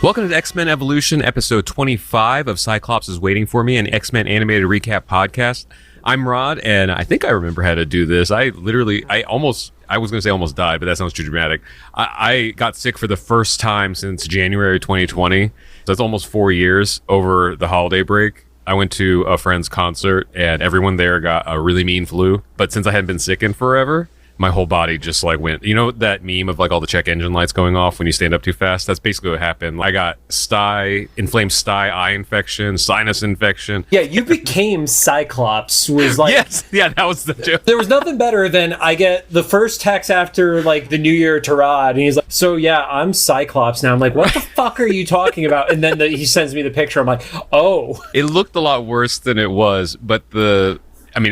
Welcome to X-Men Evolution, episode 25 of Cyclops is Waiting for Me, an X-Men animated recap podcast. I'm Rod, and I think I remember how to do this. I was going to say almost died, but that sounds too dramatic. I got sick for the first time since January 2020. So that's almost 4 years over the holiday break. I went to a friend's concert, and everyone there got a really mean flu. But since I hadn't been sick in forever, my whole body just went, you know that meme of all the check engine lights going off when you stand up too fast? That's basically what happened. I got inflamed eye infection, sinus infection. Yeah, you became Cyclops. Yes, yeah, that was the joke. There was nothing better than I get the first text after the new year to Rod, and he's like, so yeah, I'm Cyclops now. I'm like, what the fuck are you talking about? And then he sends me the picture. I'm like, oh. It looked a lot worse than it was, but it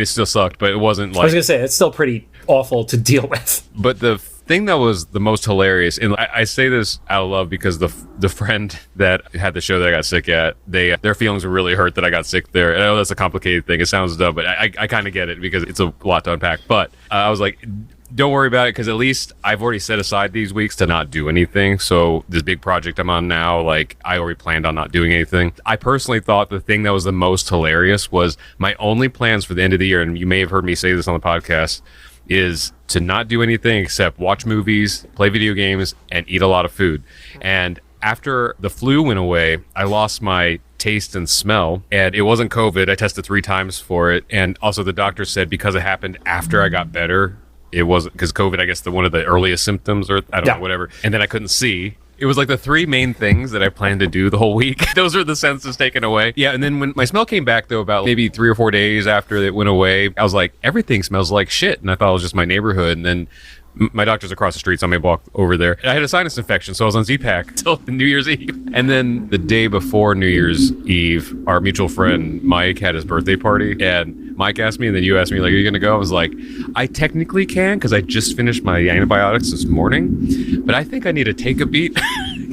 still sucked, but it wasn't I was going to say, it's still pretty awful to deal with. But the thing that was the most hilarious, and I say this out of love because the friend that had the show that I got sick at, their feelings were really hurt that I got sick there. And I know that's a complicated thing. It sounds dumb, but I kind of get it because it's a lot to unpack. But I was like, don't worry about it, because at least I've already set aside these weeks to not do anything. So this big project I'm on now, I already planned on not doing anything. I personally thought the thing that was the most hilarious was my only plans for the end of the year, and you may have heard me say this on the podcast, is to not do anything except watch movies, play video games, and eat a lot of food. And after the flu went away, I lost my taste and smell, and it wasn't COVID. I tested 3 times for it, and also the doctor said because it happened after I got better, it wasn't because COVID, I guess, one of the earliest symptoms, or I don't know, whatever. And then I couldn't see. It was the 3 main things that I planned to do the whole week. Those are the senses taken away. Yeah, and then when my smell came back, though, about maybe 3 or 4 days after it went away, I was like, everything smells like shit. And I thought it was just my neighborhood. And then my doctor's across the street, so I may walk over there. I had a sinus infection, so I was on Z-Pack until New Year's Eve. And then the day before New Year's Eve, our mutual friend Mike had his birthday party, and Mike asked me, and then you asked me, are you going to go? I was like, I technically can, because I just finished my antibiotics this morning, but I think I need to take a beat.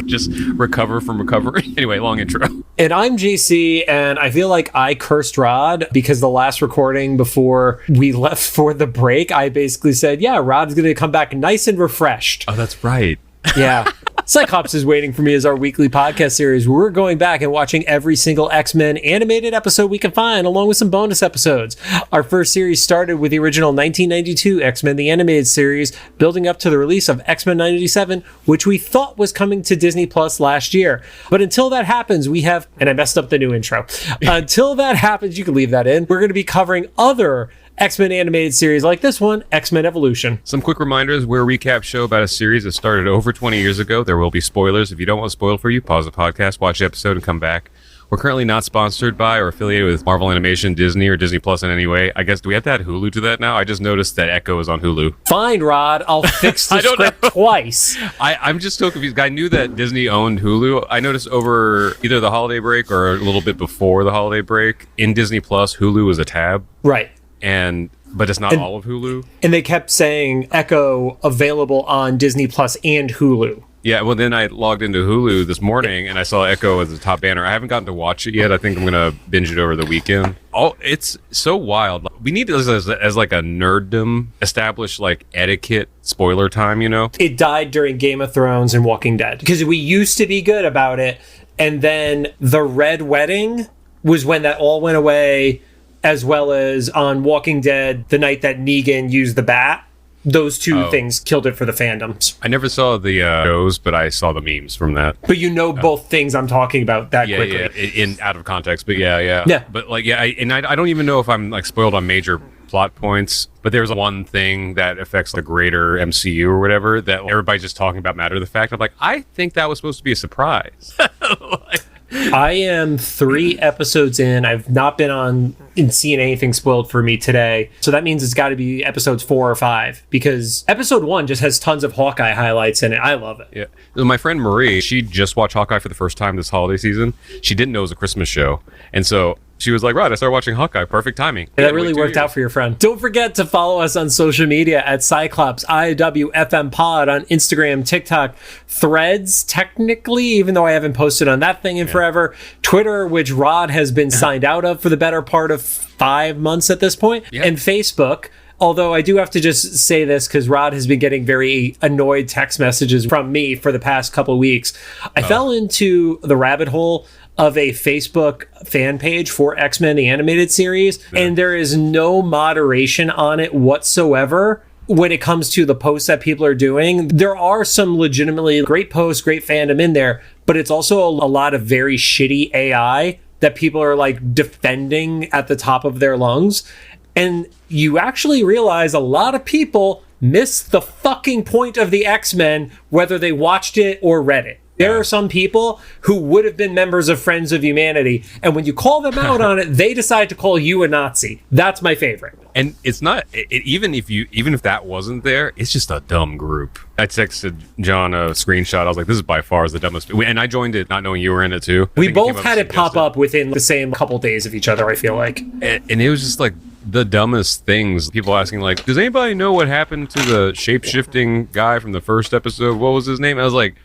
Just recover from recovery. Anyway, long intro. And I'm JC, and I feel like I cursed Rod because the last recording before we left for the break, I basically said, yeah, Rod's going to come back nice and refreshed. Oh, that's right. Yeah. Cyclops is Waiting for Me is our weekly podcast series where we're going back and watching every single X-Men animated episode we can find, along with some bonus episodes. Our first series started with the original 1992 X-Men the Animated Series, building up to the release of X-Men 97, which we thought was coming to Disney Plus last year. But until that happens, we have, and I messed up the new intro. Until that happens, you can leave that in. We're going to be covering other X-Men animated series like this one, X-Men Evolution. Some quick reminders. We're a recap show about a series that started over 20 years ago. There will be spoilers. If you don't want spoiled for you, pause the podcast, watch the episode, and come back. We're currently not sponsored by or affiliated with Marvel Animation, Disney, or Disney Plus in any way. I guess, do we have to add Hulu to that now? I just noticed that Echo is on Hulu. Fine, Rod. I'll fix the script twice. I'm just so confused. I knew that Disney owned Hulu. I noticed over either the holiday break or a little bit before the holiday break, in Disney Plus, Hulu was a tab. Right. But it's not all of Hulu. And they kept saying Echo available on Disney Plus and Hulu. Yeah, well, then I logged into Hulu this morning and I saw Echo as the top banner. I haven't gotten to watch it yet. I think I'm going to binge it over the weekend. Oh, it's so wild. We need to, as a nerddom, establish etiquette spoiler time, you know? It died during Game of Thrones and Walking Dead because we used to be good about it. And then the Red Wedding was when that all went away, as well as on Walking Dead, the night that Negan used the bat. Those two things killed it for the fandoms. I never saw the shows, but I saw the memes from that. But you know both things I'm talking about that quickly. Yeah, out of context, but yeah. But I don't even know if I'm spoiled on major plot points, but there's one thing that affects the greater MCU or whatever that everybody's just talking about matter of the fact. I'm like, I think that was supposed to be a surprise. I am 3 episodes in. I've not been on and seen anything spoiled for me today. So that means it's got to be episodes 4 or 5, because episode 1 just has tons of Hawkeye highlights in it. I love it. Yeah. So my friend Marie, she just watched Hawkeye for the first time this holiday season. She didn't know it was a Christmas show. And so she was like, right, I started watching Hawkeye. Perfect timing. And that really worked out for your friend. Don't forget to follow us on social media at Cyclops IWFM Pod on Instagram, TikTok, Threads, technically, even though I haven't posted on that thing in forever. Twitter, which Rod has been signed out of for the better part of 5 months at this point. And Facebook. Although I do have to just say this because Rod has been getting very annoyed text messages from me for the past couple of weeks. I fell into the rabbit hole of a Facebook fan page for X-Men the animated series, and there is no moderation on it whatsoever. When it comes to the posts that people are doing, there are some legitimately great posts, great fandom in there, but it's also a lot of very shitty AI that people are like defending at the top of their lungs. And you actually realize a lot of people miss the fucking point of the X-Men, whether they watched it or read it. There are some people who would have been members of Friends of Humanity, and when you call them out on it, they decide to call you a Nazi. That's my favorite. And it's not even if that wasn't there, it's just a dumb group. I texted John a screenshot. I was like, "This is by far the dumbest." And I joined it not knowing you were in it too. We both had it pop up within the same couple days of each other, I feel like. And it was just like the dumbest things. People asking like, "Does anybody know what happened to the shape-shifting guy from the first episode? What was his name?" I was like,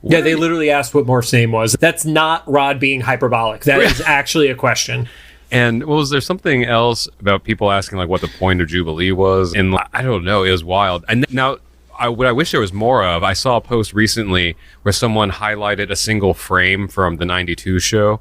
yeah, they literally asked what Morph's name was. That's not Rod being hyperbolic. That is actually a question. And was there something else about people asking like what the point of Jubilee was? And I don't know, it was wild. And now what I wish there was more of, I saw a post recently where someone highlighted a single frame from the 92 show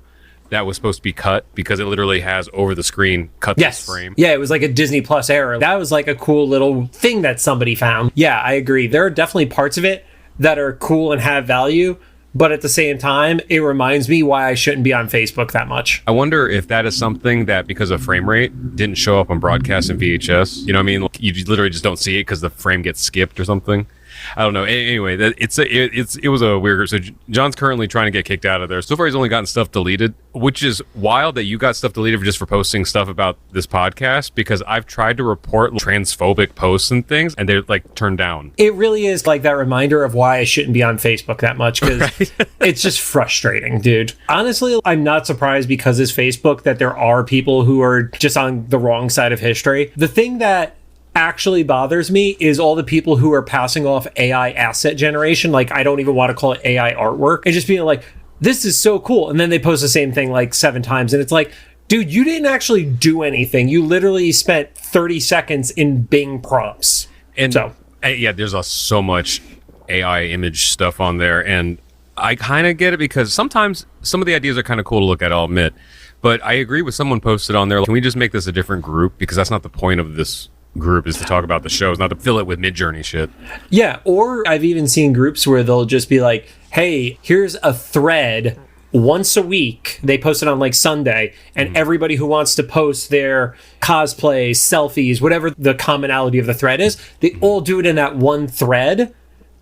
that was supposed to be cut because it literally has over the screen cut this frame. Yeah, it was like a Disney Plus error. That was like a cool little thing that somebody found. Yeah, I agree. There are definitely parts of it that are cool and have value, but at the same time, it reminds me why I shouldn't be on Facebook that much. I wonder if that is something that, because of frame rate, didn't show up on broadcast and VHS. You know what I mean? Like, you literally just don't see it because the frame gets skipped or something. I don't know. Anyway, it was a weird. So John's currently trying to get kicked out of there. So far, he's only gotten stuff deleted, which is wild that you got stuff deleted just for posting stuff about this podcast. Because I've tried to report transphobic posts and things, and they're like turned down. It really is like that reminder of why I shouldn't be on Facebook that much because it's just frustrating, dude. Honestly, I'm not surprised because it's Facebook that there are people who are just on the wrong side of history. The thing that actually bothers me is all the people who are passing off AI asset generation. Like, I don't even want to call it AI artwork, and just being like, this is so cool. And then they post the same thing like 7 times. And it's like, dude, you didn't actually do anything. You literally spent 30 seconds in Bing prompts. And so, yeah, there's so much AI image stuff on there. And I kind of get it because sometimes some of the ideas are kind of cool to look at, I'll admit. But I agree with someone posted on there, can we just make this a different group? Because that's not the point of this group, is to talk about the shows, not to fill it with Midjourney shit. Yeah, or I've even seen groups where they'll just be like, hey, here's a thread once a week. They post it on like Sunday, and everybody who wants to post their cosplays, selfies, whatever the commonality of the thread is, they all do it in that one thread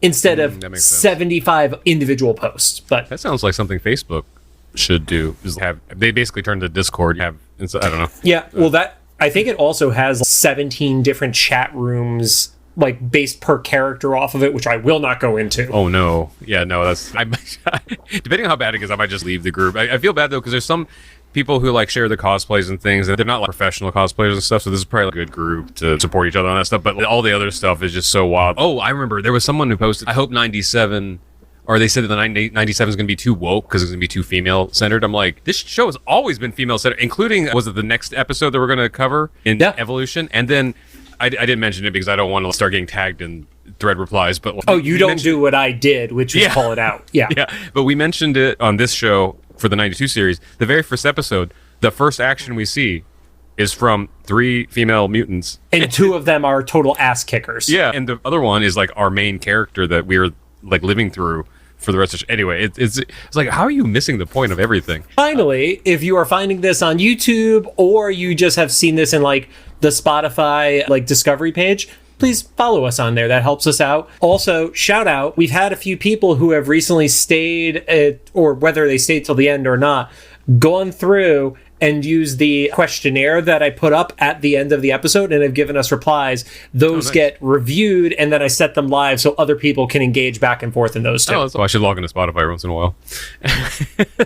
instead of 75 individual posts. But that sounds like something Facebook should do. Is they basically turn to Discord, I don't know. Yeah, well, that I think it also has 17 different chat rooms, like based per character off of it, which I will not go into. Oh no, yeah, no, depending on how bad it is, I might just leave the group. I feel bad though because there's some people who like share the cosplays and things, and they're not like professional cosplayers and stuff. So this is probably a good group to support each other on that stuff. But all the other stuff is just so wild. Oh, I remember there was someone who posted, I hope 97. Or they said that the 97 is going to be too woke because it's going to be too female-centered. I'm like, this show has always been female-centered, including, was it the next episode that we're going to cover in Evolution? And then, I didn't mention it because I don't want to start getting tagged in thread replies. But you don't do what I did, which was call it out. Yeah. Yeah, but we mentioned it on this show for the 92 series. The very first episode, the first action we see is from 3 female mutants. And 2 of them are total ass kickers. Yeah, and the other one is like our main character that we're like living through for the rest of anyway. It's like, how are you missing the point of everything? Finally, if you are finding this on YouTube or you just have seen this in like the Spotify like discovery page, please follow us on there. That helps us out. Also, shout out, we've had a few people who have recently stayed or whether they stayed till the end or not, gone through and use the questionnaire that I put up at the end of the episode and have given us replies. Those get reviewed, and then I set them live so other people can engage back and forth in those too. So I should log into Spotify once in a while.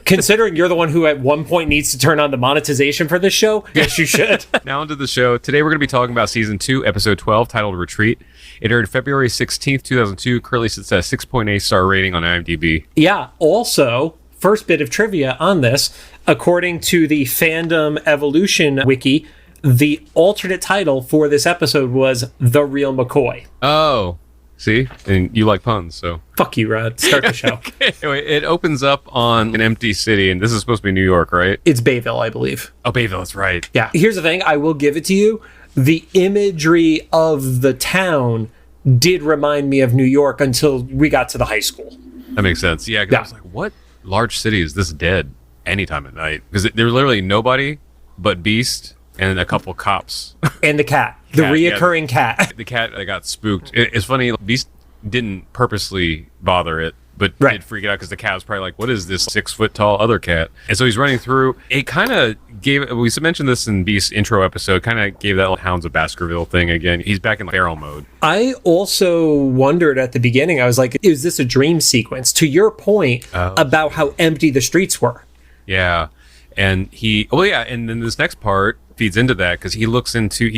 Considering you're the one who at one point needs to turn on the monetization for this show, yes, you should. Now into the show. Today we're going to be talking about Season 2, Episode 12, titled Retreat. It aired February 16th, 2002. Currently sits at a 6.8 star rating on IMDb. Yeah, also, first bit of trivia on this, according to the Fandom Evolution wiki, the alternate title for this episode was The Real McCoy. Oh, see? And you like puns, so. Fuck you, Rod. Start the show. Okay. Anyway, it opens up on an empty city, and this is supposed to be New York, right? It's Bayville, I believe. Oh, Bayville, that's right. Yeah. Here's the thing. I will give it to you. The imagery of the town did remind me of New York until we got to the high school. That makes sense. Yeah, 'cause I was like, what large city is this dead anytime at night? Because there's literally nobody but Beast and a couple cops. And the cat. The reoccurring cat. The cat that got spooked. It's funny, Beast didn't purposely bother it, but did freak it out because the cat was probably like, what is this 6-foot tall other cat? And so he's running through. It kind of gave, we mentioned this in Beast's intro episode, kind of gave that Hounds of Baskerville thing again. He's back in feral mode. I also wondered at the beginning, I was like, is this a dream sequence? To your point about how empty the streets were. Yeah. And and then this next part feeds into that because he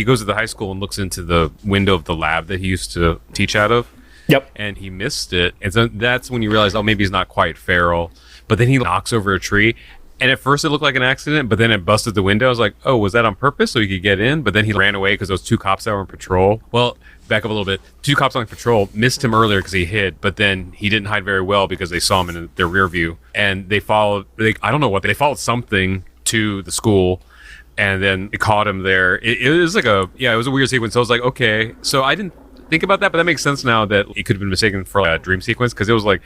goes to the high school and looks into the window of the lab that he used to teach out of. Yep. And he missed it. And so that's when you realize, oh, maybe he's not quite feral. But then he knocks over a tree. And at first it looked like an accident, but then it busted the window. I was like, oh, was that on purpose so he could get in? But then he ran away because those 2 cops that were on patrol. Well, back up a little bit. 2 cops on patrol missed him earlier because he hid, but then he didn't hide very well because they saw him in their rear view. And they followed something to the school. And then it caught him there. It was like it was a weird sequence. So I was like, okay. So I didn't think about that, but that makes sense now that it could have been mistaken for a dream sequence because it was like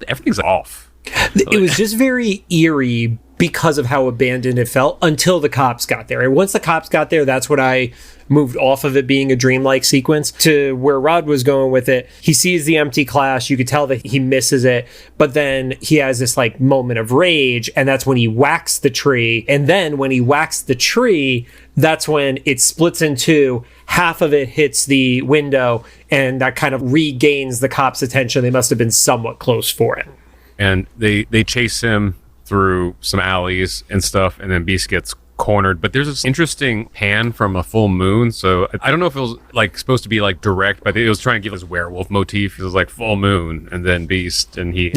everything's off. It was just very eerie because of how abandoned it felt until the cops got there. And once the cops got there, that's when I moved off of it being a dreamlike sequence to where Rod was going with it. He sees the empty class. You could tell that he misses it, but then he has this like moment of rage, and that's when he whacks the tree. And then when he whacks the tree, that's when it splits in two. Half of it hits the window, and that kind of regains the cops' attention. They must have been somewhat close for it. And they chase him through some alleys and stuff, and then Beast gets cornered. But there's this interesting pan from a full moon, so I don't know if it was like supposed to be like direct, but it was trying to give this werewolf motif. It was like full moon and then Beast, and he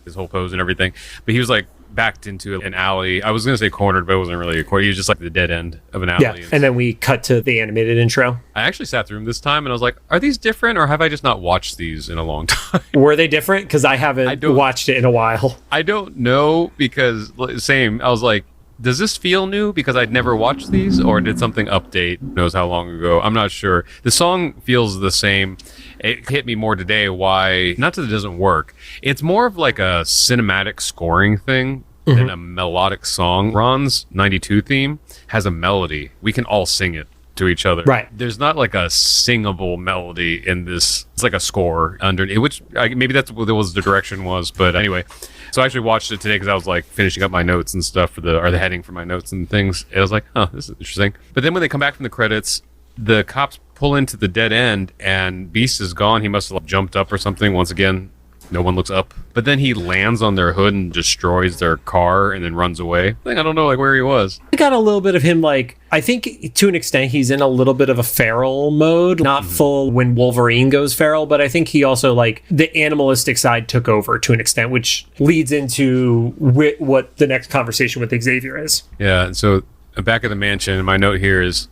his whole pose and everything. But he was like backed into an alley. I was gonna say cornered, but it wasn't really a corner. He was just like the dead end of an alley. Yeah, and then we cut to the animated intro. I actually sat through them this time, and I was like, are these different, or have I just not watched these in a long time? Were they different? Because I haven't watched it in a while. I don't know, because same. I was like, does this feel new because I'd never watched these, or did something update knows how long ago? I'm not sure. The song feels the same. It hit me more today why, not that it doesn't work. It's more of like a cinematic scoring thing than a melodic song. Ron's 92 theme has a melody. We can all sing it to each other. Right. There's not like a singable melody in this. It's like a score under it, which maybe that's what the direction was. But anyway, so I actually watched it today because I was like finishing up my notes and stuff for the heading for my notes and things. And I was like, oh, this is interesting. But then when they come back from the credits, the cops pull into the dead end and Beast is gone. He must have jumped up or something. Once again, no one looks up. But then he lands on their hood and destroys their car and then runs away. I don't know where he was. I got a little bit of him, I think to an extent he's in a little bit of a feral mode. Not full when Wolverine goes feral, but I think he also the animalistic side took over to an extent, which leads into what the next conversation with Xavier is. Yeah, and so back at the mansion, my note here is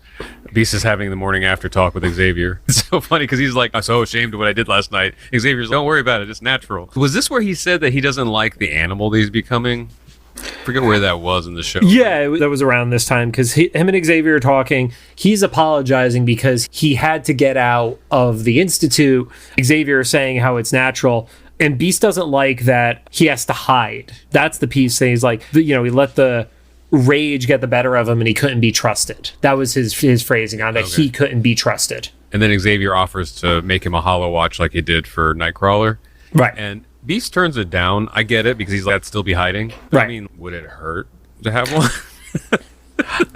Beast is having the morning after talk with Xavier. It's so funny because he's like, I'm so ashamed of what I did last night. Xavier's like, don't worry about it. It's natural. Was this where he said that he doesn't like the animal that he's becoming? I forget where that was in the show. Yeah, that was around this time because him and Xavier are talking. He's apologizing because he had to get out of the Institute. Xavier is saying how it's natural. And Beast doesn't like that he has to hide. That's the piece that he's like, he let the rage get the better of him and he couldn't be trusted. That was his phrasing on it. Okay. He couldn't be trusted. And then Xavier offers to make him a hollow watch like he did for Nightcrawler. Right. And Beast turns it down. I get it because he's like, I'd still be hiding. But, right. Would it hurt to have one?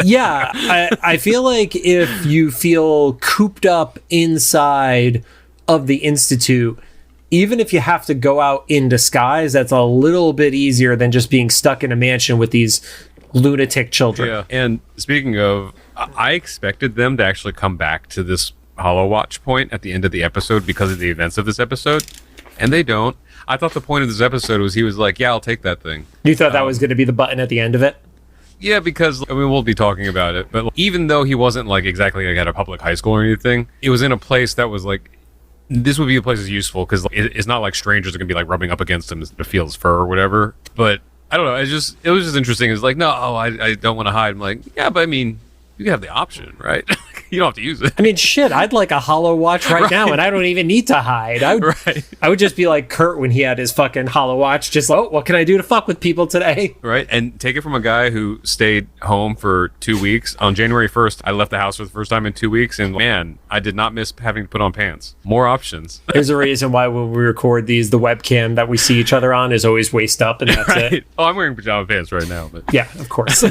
Yeah. I feel like if you feel cooped up inside of the Institute, even if you have to go out in disguise, that's a little bit easier than just being stuck in a mansion with these lunatic children. Yeah. And speaking of, I expected them to actually come back to this hollow watch point at the end of the episode because of the events of this episode, and they don't. I thought the point of this episode was he was like, yeah, I'll take that thing. You thought that was going to be the button at the end of it? Yeah, because I mean we'll be talking about it, but even though he wasn't like exactly like at a public high school or anything, it was in a place that was like this would be a place that's useful because it's not like strangers are gonna be like rubbing up against him to feel his fur or whatever. But I don't know. It was just interesting. It's like no, I don't want to hide. I'm like yeah, but I mean you have the option, right? You don't have to use it. I mean, shit, I'd like a hollow watch right now, and I don't even need to hide. I would just be like Kurt when he had his fucking hollow watch, just like, oh, what can I do to fuck with people today? Right, and take it from a guy who stayed home for 2 weeks. On January 1st, I left the house for the first time in 2 weeks, and man, I did not miss having to put on pants. More options. There's a reason why when we record these, the webcam that we see each other on is always waist up, and that's right. It. Oh, I'm wearing pajama pants right now. But yeah, of course.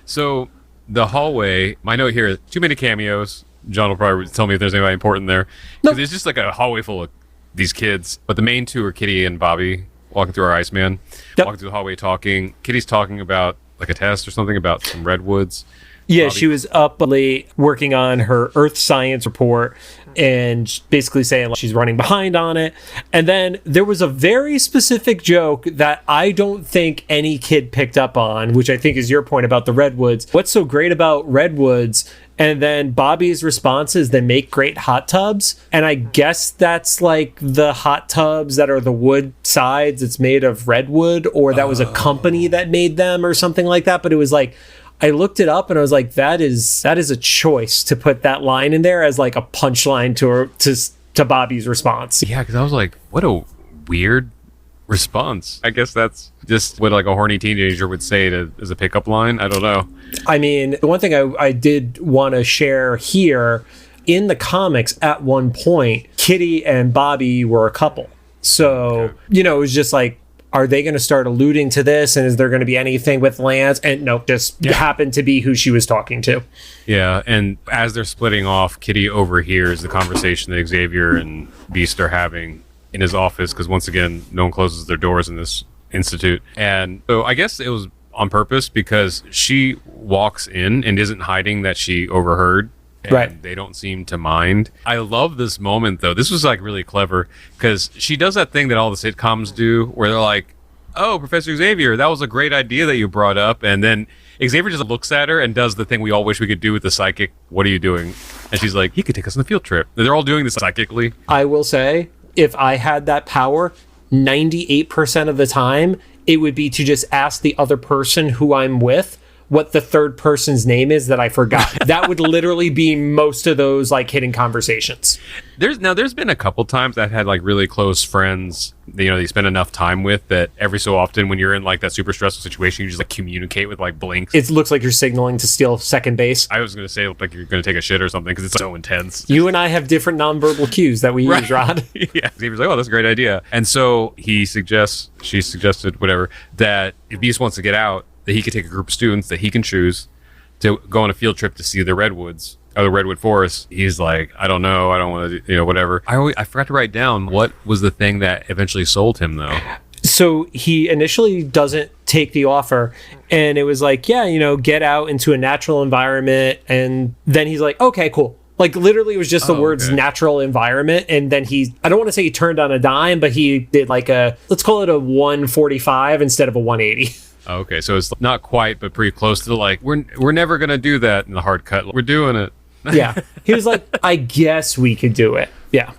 So... the hallway, my note here, too many cameos. John will probably tell me if there's anybody important there. Nope. It's just like a hallway full of these kids. But the main two are Kitty and Bobby walking through our Iceman, walking through the hallway talking. Kitty's talking about like a test or something about some redwoods. Yeah, Bobby. She was up late working on her Earth science report and basically saying like, she's running behind on it. And then there was a very specific joke that I don't think any kid picked up on, which I think is your point about the redwoods. What's so great about redwoods? And then Bobby's response is they make great hot tubs. And I guess that's like the hot tubs that are the wood sides. It's made of redwood, or that was a company that made them or something like that. But it was like, I looked it up and I was like, that is a choice to put that line in there as like a punchline to Bobby's response. Yeah, because I was like, what a weird response. I guess that's just what like a horny teenager would say as a pickup line. I don't know. I mean, the one thing I did want to share here, in the comics at one point, Kitty and Bobby were a couple. So, it was just like, are they going to start alluding to this? And is there going to be anything with Lance? And nope, just happened to be who she was talking to. Yeah, and as they're splitting off, Kitty overhears the conversation that Xavier and Beast are having in his office, because once again, no one closes their doors in this institute. And so I guess it was on purpose because she walks in and isn't hiding that she overheard. And they don't seem to mind. I love this moment, though. This was like really clever because she does that thing that all the sitcoms do where they're like, oh, Professor Xavier, that was a great idea that you brought up. And then Xavier just looks at her and does the thing we all wish we could do with the psychic. What are you doing? And she's like, he could take us on a field trip. They're all doing this psychically. I will say, if I had that power, 98% of the time, it would be to just ask the other person who I'm with what the third person's name is that I forgot. That would literally be most of those like hidden conversations. There's been a couple times I've had like really close friends, you spend enough time with that every so often when you're in like that super stressful situation, you just like communicate with like blinks. It looks like you're signaling to steal second base. I was going to say like you're going to take a shit or something because it's so intense. You and I have different nonverbal cues that we use, Rod. Yeah. Xavier's like, oh, that's a great idea. And so she suggested, whatever, that if Beast wants to get out, that he could take a group of students that he can choose to go on a field trip to see the redwoods or the redwood forest. He's like, I don't know. I don't want to, whatever. I forgot to write down what was the thing that eventually sold him, though. So he initially doesn't take the offer, and it was like, yeah, get out into a natural environment. And then he's like, okay, cool. Like literally it was just the words natural environment. And then I don't want to say he turned on a dime, but he did like let's call it a 145 instead of a 180. Okay, so it's not quite, but pretty close to like, we're never going to do that in the hard cut. We're doing it. Yeah. He was like, I guess we could do it. Yeah.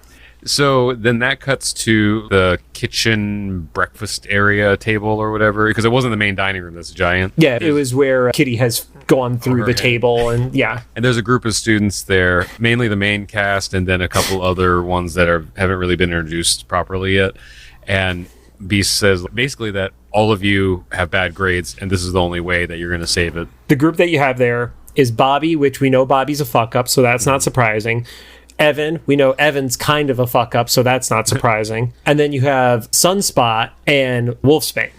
So then that cuts to the kitchen breakfast area table or whatever, because it wasn't the main dining room that's giant. Yeah, it was where Kitty has gone through the table and yeah. And there's a group of students there, mainly the main cast and then a couple other ones that haven't really been introduced properly yet. And Beast says basically that all of you have bad grades and this is the only way that you're going to save it. The group that you have there is Bobby, which we know Bobby's a fuck up, so that's not surprising. Evan, we know Evan's kind of a fuck up, so that's not surprising. And then you have Sunspot and Wolfsbane.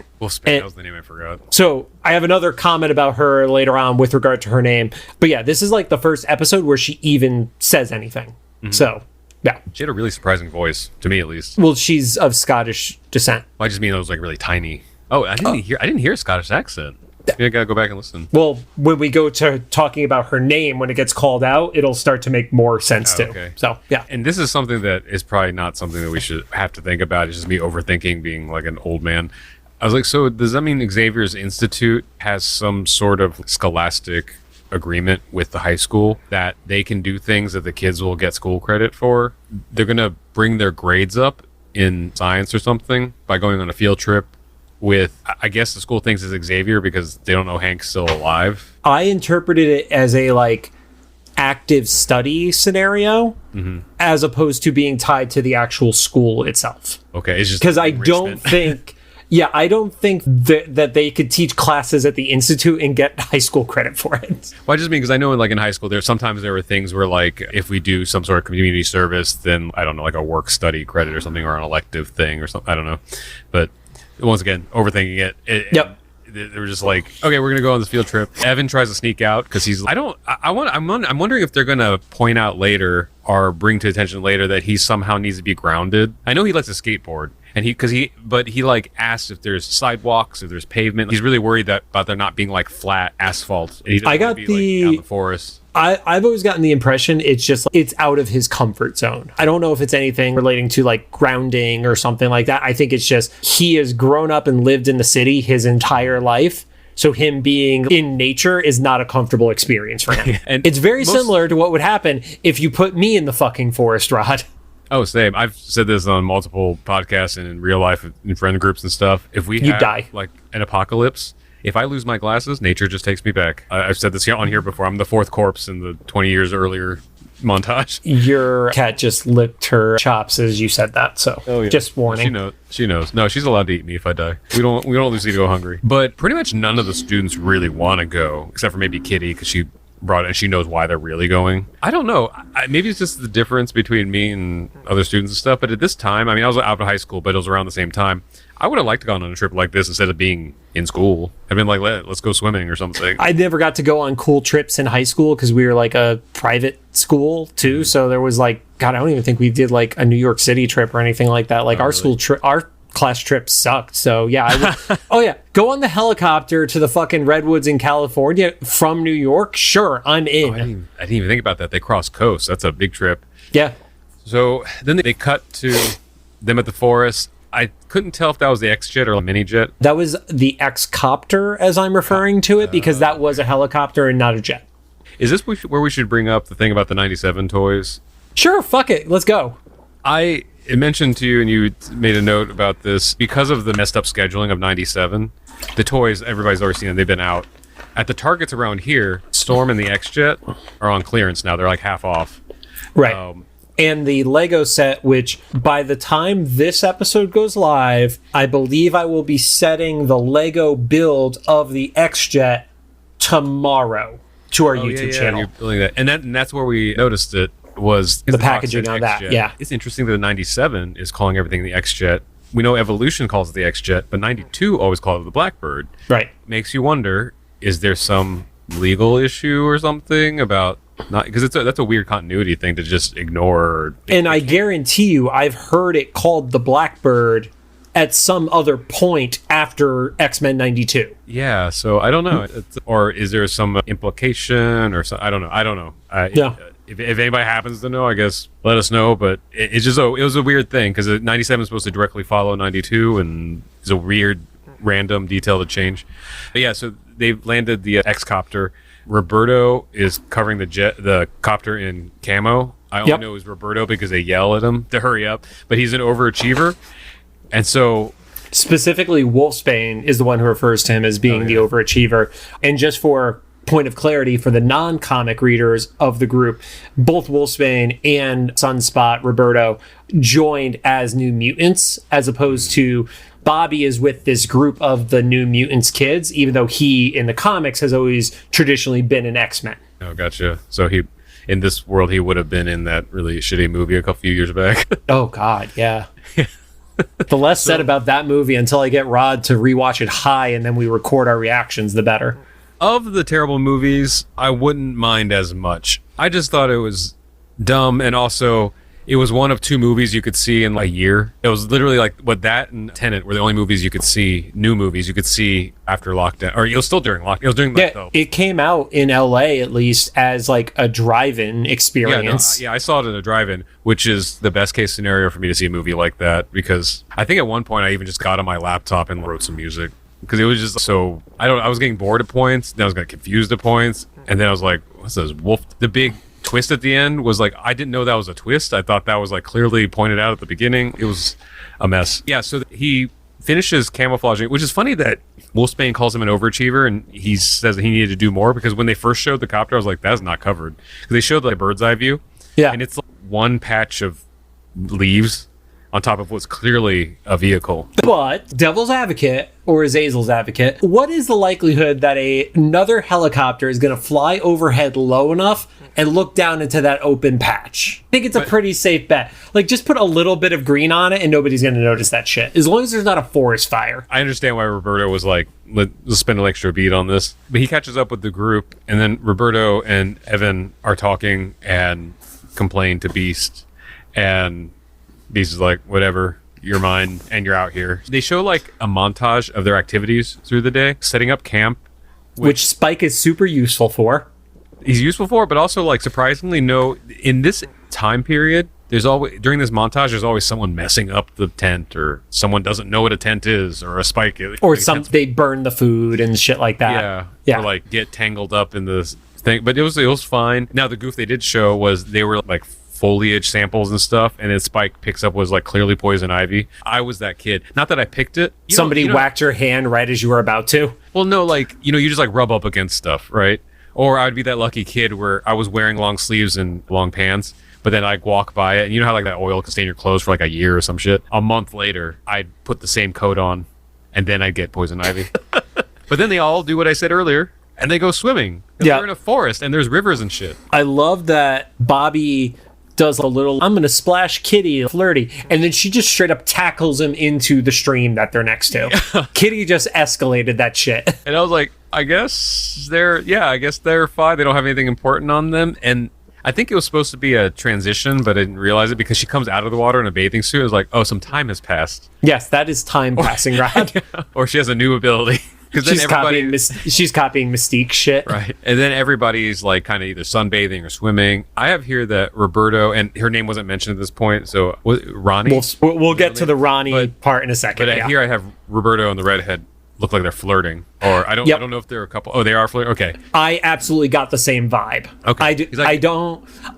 That was the name I forgot. So I have another comment about her later on with regard to her name. But yeah, this is like the first episode where she even says anything. Mm-hmm. So yeah. She had a really surprising voice, to me at least. Well, she's of Scottish descent. Well, I just mean it was like really tiny. Oh, I didn't hear a Scottish accent. I gotta go back and listen. Well, when we go to talking about her name, when it gets called out, it'll start to make more sense too. Okay. So yeah. And this is something that is probably not something that we should have to think about. It's just me overthinking, being like an old man. I was like, so does that mean Xavier's Institute has some sort of scholastic agreement with the high school that they can do things that the kids will get school credit for? They're going to bring their grades up in science or something by going on a field trip with, I guess the school thinks it's Xavier because they don't know Hank's still alive. I interpreted it as a like active study scenario as opposed to being tied to the actual school itself. Okay, it's just because I don't think that they could teach classes at the Institute and get high school credit for it. Well, I just mean because I know like in high school sometimes there were things where like if we do some sort of community service, then I don't know, like a work study credit or something, or an elective thing or something. I don't know, but once again, overthinking it. Yep. They were just like, okay, we're gonna go on this field trip. Evan tries to sneak out because he's. I'm wondering if they're gonna point out later or bring to attention later that he somehow needs to be grounded. I know he likes to skateboard, and he like asks if there's sidewalks, if there's pavement. He's really worried about there not being like flat asphalt. And he doesn't want to be like out in the forest. I've always gotten the impression it's just it's out of his comfort zone. I don't know if it's anything relating to like grounding or something like that. I think it's just he has grown up and lived in the city his entire life. So him being in nature is not a comfortable experience for him. And it's very similar to what would happen if you put me in the fucking forest, Rod. Oh, same. I've said this on multiple podcasts and in real life in friend groups and stuff. If we have like an apocalypse, if I lose my glasses, nature just takes me back. I've said this on here before. I'm the fourth corpse in the 20 years earlier montage. Your cat just licked her chops as you said that, so just warning. She knows. No, she's allowed to eat me if I die. We don't usually go hungry. But pretty much none of the students really want to go, except for maybe Kitty, because she brought it and she knows why they're really going. I don't know. Maybe it's just the difference between me and other students and stuff. But at this time, I mean, I was out of high school, but it was around the same time. I would have liked to go on a trip like this instead of being in school. I've been like, let's go swimming or something. I never got to go on cool trips in high school because we were like a private school too. So there was like, God, I don't even think we did like a New York City trip or anything like that. Like our school trip, our class trip sucked. So yeah, I would, go on the helicopter to the fucking redwoods in California from New York. Sure, I'm in. I didn't even think about that. They cross coast. That's a big trip. Yeah. So then they cut to them at the forest. I couldn't tell if that was the X-Jet or a mini-jet. That was the X-Copter, as I'm referring to it, because that was a helicopter and not a jet. Is this where we should bring up the thing about the 97 toys? Sure, fuck it. Let's go. I mentioned to you, and you made a note about this, because of the messed up scheduling of 97, the toys, everybody's already seen them, they've been out. At the Targets around here, Storm and the X-Jet are on clearance now. They're like half off. Right. And the Lego set, which by the time this episode goes live, I believe I will be setting the Lego build of the X-Jet tomorrow to our YouTube channel. You're building that. And that's where we noticed it was the packaging on that. Yeah. It's interesting that the 97 is calling everything the X-Jet. We know Evolution calls it the X-Jet, but 92 always calls it the Blackbird. Right. Makes you wonder, is there some legal issue or something about not, because that's a weird continuity thing to just ignore. And I guarantee you, I've heard it called the Blackbird at some other point after X-Men 92. Yeah, so I don't know. Or is there some implication or something? I don't know. If anybody happens to know, I guess let us know. But it was a weird thing because 97 is supposed to directly follow 92, and it's a weird random detail to change. But yeah, so they've landed the X-Copter. Roberto is covering the copter in camo. I only know it was Roberto because they yell at him to hurry up, but he's an overachiever. And so specifically Wolfsbane is the one who refers to him as being the overachiever. And just for point of clarity for the non-comic readers of the group, both Wolfsbane and Sunspot Roberto joined as New Mutants, as opposed to Bobby is with this group of the New Mutants kids, even though he, in the comics, has always traditionally been an X-Men. Oh, gotcha. So he, in this world, he would have been in that really shitty movie a few years back. Oh, God, yeah. The less said about that movie until I get Rod to rewatch it high and then we record our reactions, the better. Of the terrible movies, I wouldn't mind as much. I just thought it was dumb, and also It was one of 2 movies you could see in like a year. It was literally like what that and Tenet were the only movies you could see, new movies you could see after lockdown, or it was still during lockdown. It was during it came out in LA at least as like a drive-in experience. I saw it in a drive-in, which is the best case scenario for me to see a movie like that, because I think at one point I even just got on my laptop and wrote some music because it was just so I was getting bored at points, then I was getting confused at points, and then I was like, what's this the big twist at the end was like, I didn't know that was a twist. I thought that was like clearly pointed out at the beginning. It was a mess. Yeah, so he finishes camouflaging, which is funny that Wolfsbane calls him an overachiever, and he says that he needed to do more, because when they first showed the copter, I was like, that's not covered. Because they showed like a bird's eye view, and it's like one patch of leaves on top of what's clearly a vehicle. But devil's advocate, or Azazel's advocate, what is the likelihood that another helicopter is going to fly overhead low enough and look down into that open patch? I think it's a pretty safe bet. Like, just put a little bit of green on it and nobody's going to notice that shit, as long as there's not a forest fire. I understand why Roberto was like, let's spend an extra beat on this. But he catches up with the group, and then Roberto and Evan are talking and complain to Beast, and Beast is like, whatever, you're mine and you're out here. They show like a montage of their activities through the day, setting up camp, which Spike is super useful for. He's useful for, but also like surprisingly in this time period, there's always, during this montage, there's always someone messing up the tent, or someone doesn't know what a tent is, or a Spike, or they burn the food and shit like that. Or like get tangled up in this thing. But it was fine. Now the goof they did show was they were like foliage samples and stuff, and then Spike picks up was like clearly poison ivy. I was that kid. Not that I picked it. Somebody whacked your hand right as you were about to. Well, no, like, you just like rub up against stuff, right? Or I'd be that lucky kid where I was wearing long sleeves and long pants, but then I'd walk by it, and you know how like that oil can stain your clothes for like a year or some shit? A month later, I'd put the same coat on, and then I'd get poison ivy. But then they all do what I said earlier, and they go swimming. They're in a forest, and there's rivers and shit. I love that Bobby does a little, I'm gonna splash Kitty, flirty, and then she just straight up tackles him into the stream that they're next to. Kitty just escalated that shit. And I was like, I guess they're fine. They don't have anything important on them. And I think it was supposed to be a transition, but I didn't realize it because she comes out of the water in a bathing suit. It was like, oh, some time has passed. Yes, that is time passing, right? Or she has a new ability. Because she's copying Mystique shit, right? And then everybody's like kind of either sunbathing or swimming. I have here that Roberto, and her name wasn't mentioned at this point, so Ronnie. We'll get to the Ronnie part in a second. But here I have Roberto and the redhead look like they're flirting, or I don't know if they're a couple. Oh, they are flirting. Okay, I absolutely got the same vibe. Okay,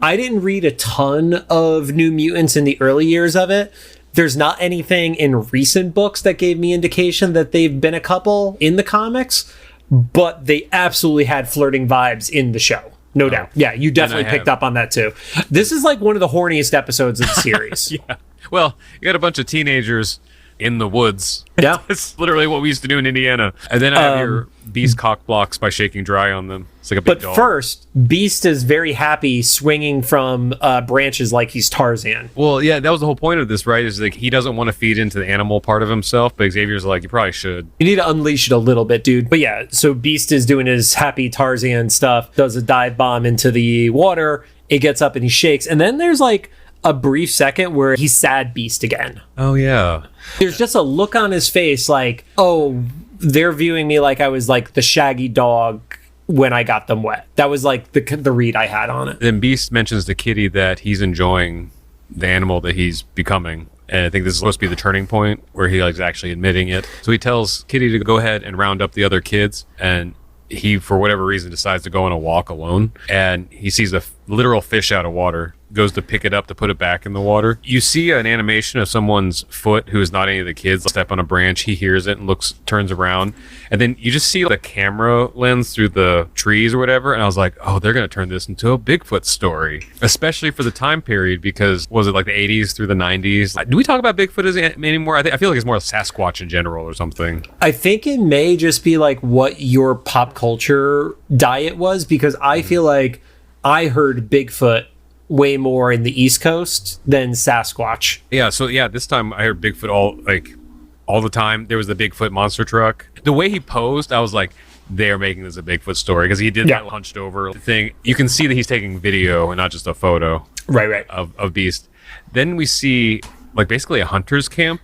I didn't read a ton of New Mutants in the early years of it. There's not anything in recent books that gave me indication that they've been a couple in the comics, but they absolutely had flirting vibes in the show. No doubt. Yeah, you definitely picked up on that too. This is like one of the horniest episodes of the series. Yeah. Well, you got a bunch of teenagers in the woods. Yeah. That's literally what we used to do in Indiana. And then I have your Beast cock blocks by shaking dry on them. It's like a big dog. First, Beast is very happy swinging from branches like he's Tarzan. Well, yeah, that was the whole point of this, right? Is like he doesn't want to feed into the animal part of himself, but Xavier's like, you probably should. You need to unleash it a little bit, dude. But yeah, so Beast is doing his happy Tarzan stuff, does a dive bomb into the water, it gets up and he shakes, and then there's like a brief second where he's sad Beast again. Oh, yeah. There's just a look on his face like, oh, they're viewing me like I was like the shaggy dog when I got them wet. That was like the read I had on it. Then Beast mentions to Kitty that he's enjoying the animal that he's becoming. And I think this is supposed to be the turning point where he like is actually admitting it. So he tells Kitty to go ahead and round up the other kids. And he, for whatever reason, decides to go on a walk alone. And he sees a literal fish out of water, goes to pick it up to put it back in the water. You see an animation of someone's foot who is not any of the kids step on a branch. He hears it and turns around, and then you just see the camera lens through the trees or whatever. And I was like, oh, they're going to turn this into a Bigfoot story, especially for the time period, because was it like the 80s through the 90s? Do we talk about Bigfoot anymore? I feel like it's more Sasquatch in general or something. I think it may just be like what your pop culture diet was, because I feel like I heard Bigfoot way more in the East Coast than Sasquatch. Yeah, so this time I heard Bigfoot all the time. There was the Bigfoot monster truck. The way he posed, I was like, they're making this a Bigfoot story, because he did that hunched over thing. You can see that he's taking video and not just a photo. Right. Of Beast. Then we see like basically a hunter's camp.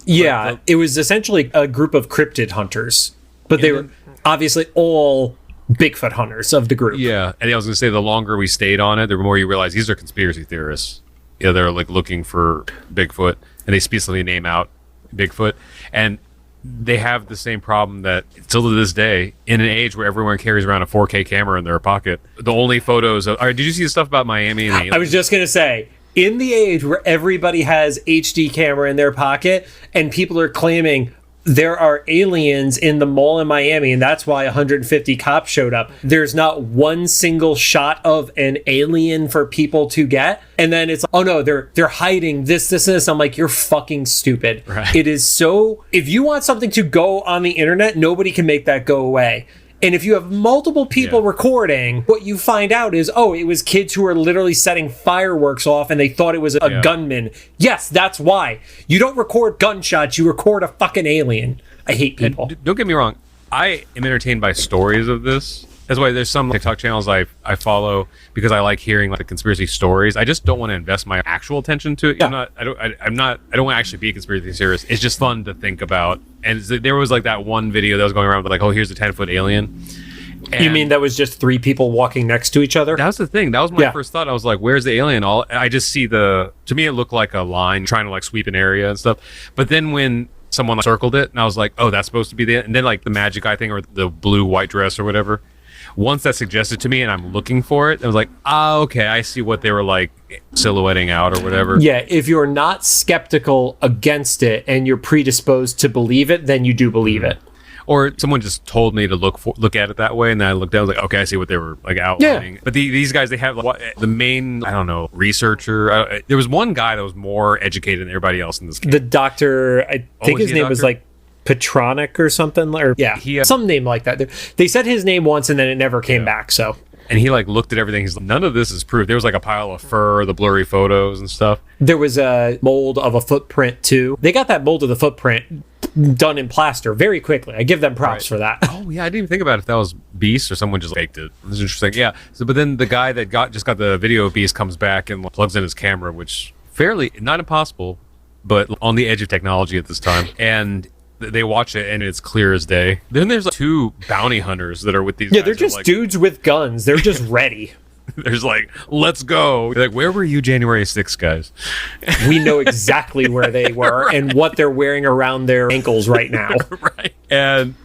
Yeah, it was essentially a group of cryptid hunters, but they were obviously all Bigfoot hunters of the group. Yeah, and I was going to say the longer we stayed on it, the more you realize these are conspiracy theorists. Yeah, they're like looking for Bigfoot, and they specifically name out Bigfoot, and they have the same problem that still to this day, in an age where everyone carries around a 4K camera in their pocket, the only photos of... All right, did you see the stuff about Miami? And I was just going to say, in the age where everybody has HD camera in their pocket and people are claiming there are aliens in the mall in Miami and that's why 150 cops showed up, there's not one single shot of an alien for people to get. And then it's, oh no, they're hiding this and this. I'm like, you're fucking stupid. Right. It is so... If you want something to go on the internet, nobody can make that go away. And if you have multiple people recording, what you find out is, oh, it was kids who were literally setting fireworks off and they thought it was a gunman. Yes, that's why. You don't record gunshots, you record a fucking alien. I hate people. And don't get me wrong, I am entertained by stories of this. That's why there's some TikTok channels I follow because I like hearing like the conspiracy stories. I just don't want to invest my actual attention to it. Yeah. I don't want to actually be a conspiracy theorist. It's just fun to think about. And there was like that one video that was going around with like, oh, here's a 10-foot alien. And you mean that was just three people walking next to each other? That was the thing. That was my first thought. I was like, where's the alien? I just see to me, it looked like a line trying to like sweep an area and stuff. But then when someone like, circled it and I was like, oh, that's supposed to be and then like the magic eye thing or the blue white dress or whatever. Once that's suggested to me and I'm looking for it, I was like, okay, I see what they were like silhouetting out or whatever. Yeah, if you're not skeptical against it and you're predisposed to believe it, then you do believe it. Or someone just told me to look at it that way, and then I looked at it, I was like, okay, I see what they were like outlining. Yeah. But these guys, they have like, the main, I don't know, researcher. There was one guy that was more educated than everybody else in this game. The doctor, I think his name was like Petronic or something, or some name like that. They said his name once and then it never came back. So, and he like looked at everything. He's like, none of this is proof. There was like a pile of fur, the blurry photos and stuff. There was a mold of a footprint too. They got that mold of the footprint done in plaster very quickly. I give them props for that. Oh yeah, I didn't even think about if that was Beast or someone just faked it. It's interesting. Yeah. So, but then the guy that just got the video of Beast comes back and plugs in his camera, which fairly not impossible, but on the edge of technology at this time. And they watch it and it's clear as day. Then there's like two bounty hunters that are with these guys. They're just like, dudes with guns. They're just ready. There's like, let's go. They're like, where were you January 6th, guys? We know exactly where they were and what they're wearing around their ankles right now. Right. And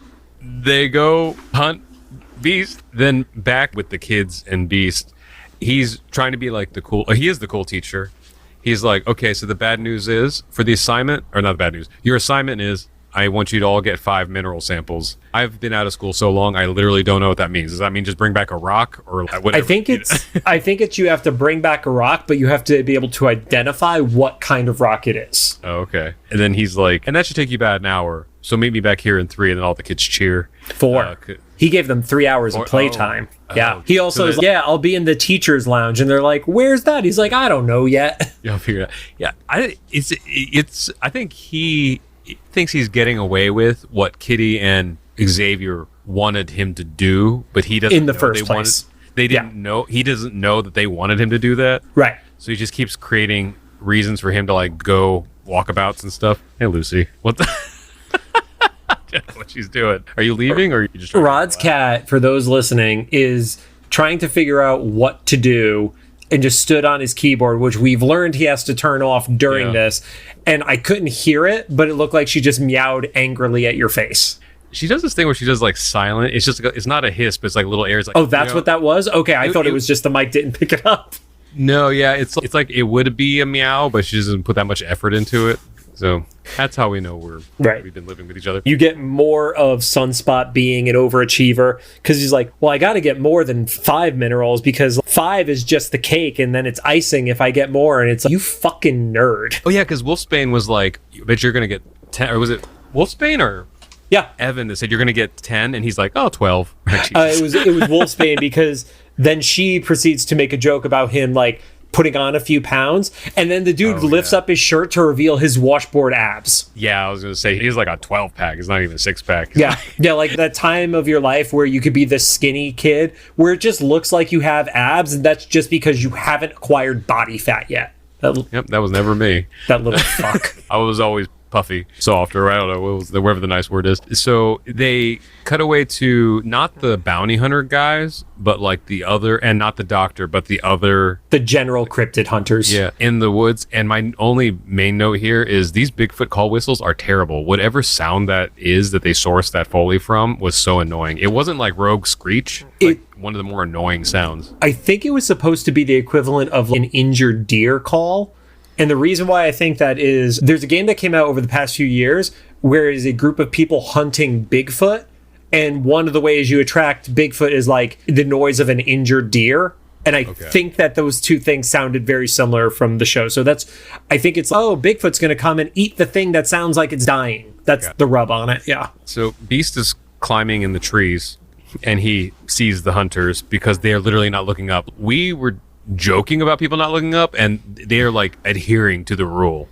they go hunt Beast, then back with the kids and Beast. He's trying to be like he is the cool teacher. He's like, okay, so the bad news is for the assignment, or not the bad news, your assignment is I want you to all get 5 mineral samples. I've been out of school so long, I literally don't know what that means. Does that mean just bring back a rock or whatever? I think it's you have to bring back a rock, but you have to be able to identify what kind of rock it is. Oh, okay. And then he's like, and that should take you about an hour. So meet me back here in 3, and then all the kids cheer. 4. He gave them 3 hours of playtime. He also is like, I'll be in the teacher's lounge, and they're like, where's that? He's like, I don't know yet. You'll figure it out. Yeah. I think he thinks he's getting away with what Kitty and Xavier wanted him to do, but he doesn't in the first place. They didn't know. He doesn't know that they wanted him to do that. Right. So he just keeps creating reasons for him to like go walkabouts and stuff. Hey, Lucy, what the? What she's doing? Are you leaving or are you just? Rod's cat, for those listening, is trying to figure out what to do and just stood on his keyboard, which we've learned he has to turn off during this. And I couldn't hear it, but it looked like she just meowed angrily at your face. She does this thing where she does like silent. It's just it's not a hiss, but it's like little airs. Like, oh, that's what that was? Okay, I thought it was just the mic didn't pick it up. No, yeah, it's like it would be a meow, but she doesn't put that much effort into it. So that's how we know we've been living with each other. You get more of Sunspot being an overachiever because he's like, well, I got to get more than 5 minerals because 5 is just the cake and then it's icing if I get more. And it's like, you fucking nerd. Oh, yeah, because Wolfsbane was like, but you're going to get 10. Or was it Wolfsbane or Evan that said you're going to get 10? And he's like, oh, 12. It was Wolfsbane because then she proceeds to make a joke about him like putting on a few pounds, and then the dude lifts up his shirt to reveal his washboard abs. Yeah, I was gonna say he's like a 12-pack. It's not even a 6-pack. Yeah, like that time of your life where you could be the skinny kid, where it just looks like you have abs, and that's just because you haven't acquired body fat yet. Yep, that was never me. That little fuck. I was always puffy, soft, or I don't know, whatever the nice word is. So they cut away to not the bounty hunter guys, but like the other, and not the doctor, but the other. The general cryptid hunters. Yeah, in the woods. And my only main note here is these Bigfoot call whistles are terrible. Whatever sound that is that they sourced that Foley from was so annoying. It wasn't like Rogue Screech, like one of the more annoying sounds. I think it was supposed to be the equivalent of an injured deer call. And the reason why I think that is there's a game that came out over the past few years where it is a group of people hunting Bigfoot. And one of the ways you attract Bigfoot is like the noise of an injured deer. And I think that those two things sounded very similar from the show. So I think it's, Bigfoot's going to come and eat the thing that sounds like it's dying. That's the rub on it. Yeah. So Beast is climbing in the trees and he sees the hunters because they are literally not looking up. We were joking about people not looking up, and they're like adhering to the rule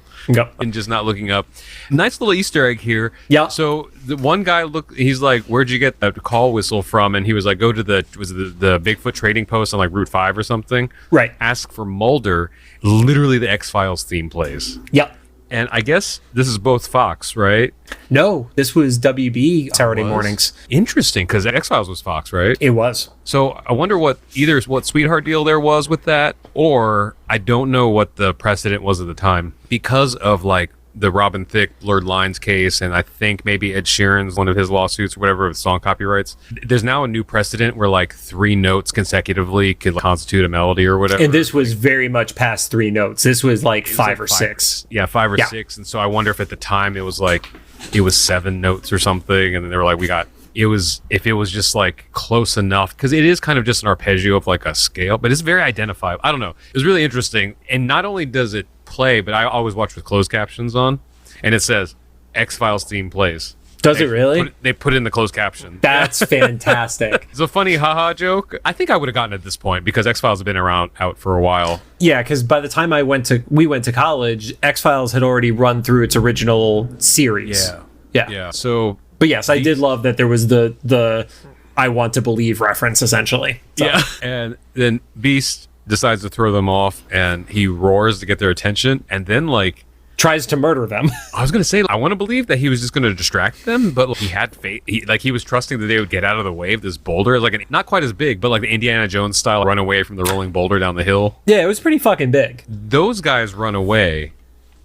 and just not looking up. Nice little Easter egg here. Yeah. So the one guy he's like, "Where'd you get that call whistle from?" And he was like, "Go to the Bigfoot trading post on like Route 5 or something." Right. Ask for Mulder. Literally, the X-Files theme plays. Yep. And I guess this is both Fox, right? No, this was WB Saturday mornings. Interesting, because X-Files was Fox, right? It was. So I wonder what sweetheart deal there was with that, or I don't know what the precedent was at the time. Because of like the Robin Thicke blurred lines case, and I think maybe Ed Sheeran's one of his lawsuits or whatever with song copyrights. There's now a new precedent where like 3 notes consecutively could constitute a melody or whatever. And this was very much past 3 notes. This was like 5 or 6. Yeah, 5 or 6. And so I wonder if at the time it was 7 notes or something, and then they were like, if it was just like close enough, because it is kind of just an arpeggio of like a scale, but it's very identifiable. I don't know. It was really interesting. And not only does it play, but I always watch with closed captions on, and it says X-Files theme plays. Does it really? They put in the closed caption. That's fantastic. It's a funny haha joke. I think I would have gotten it at this point because X-Files have been out for a while. Yeah, because by the time we went to college, X-Files had already run through its original series. Yeah. So, but yes, I did love that there was the I want to believe reference essentially. So. Yeah, and then Beast decides to throw them off, and he roars to get their attention, and then tries to murder them. I was gonna say, I want to believe that he was just gonna distract them, but he had faith. He was trusting that they would get out of the way of this boulder, not quite as big, but like the Indiana Jones style run away from the rolling boulder down the hill. Yeah, it was pretty fucking big. Those guys run away,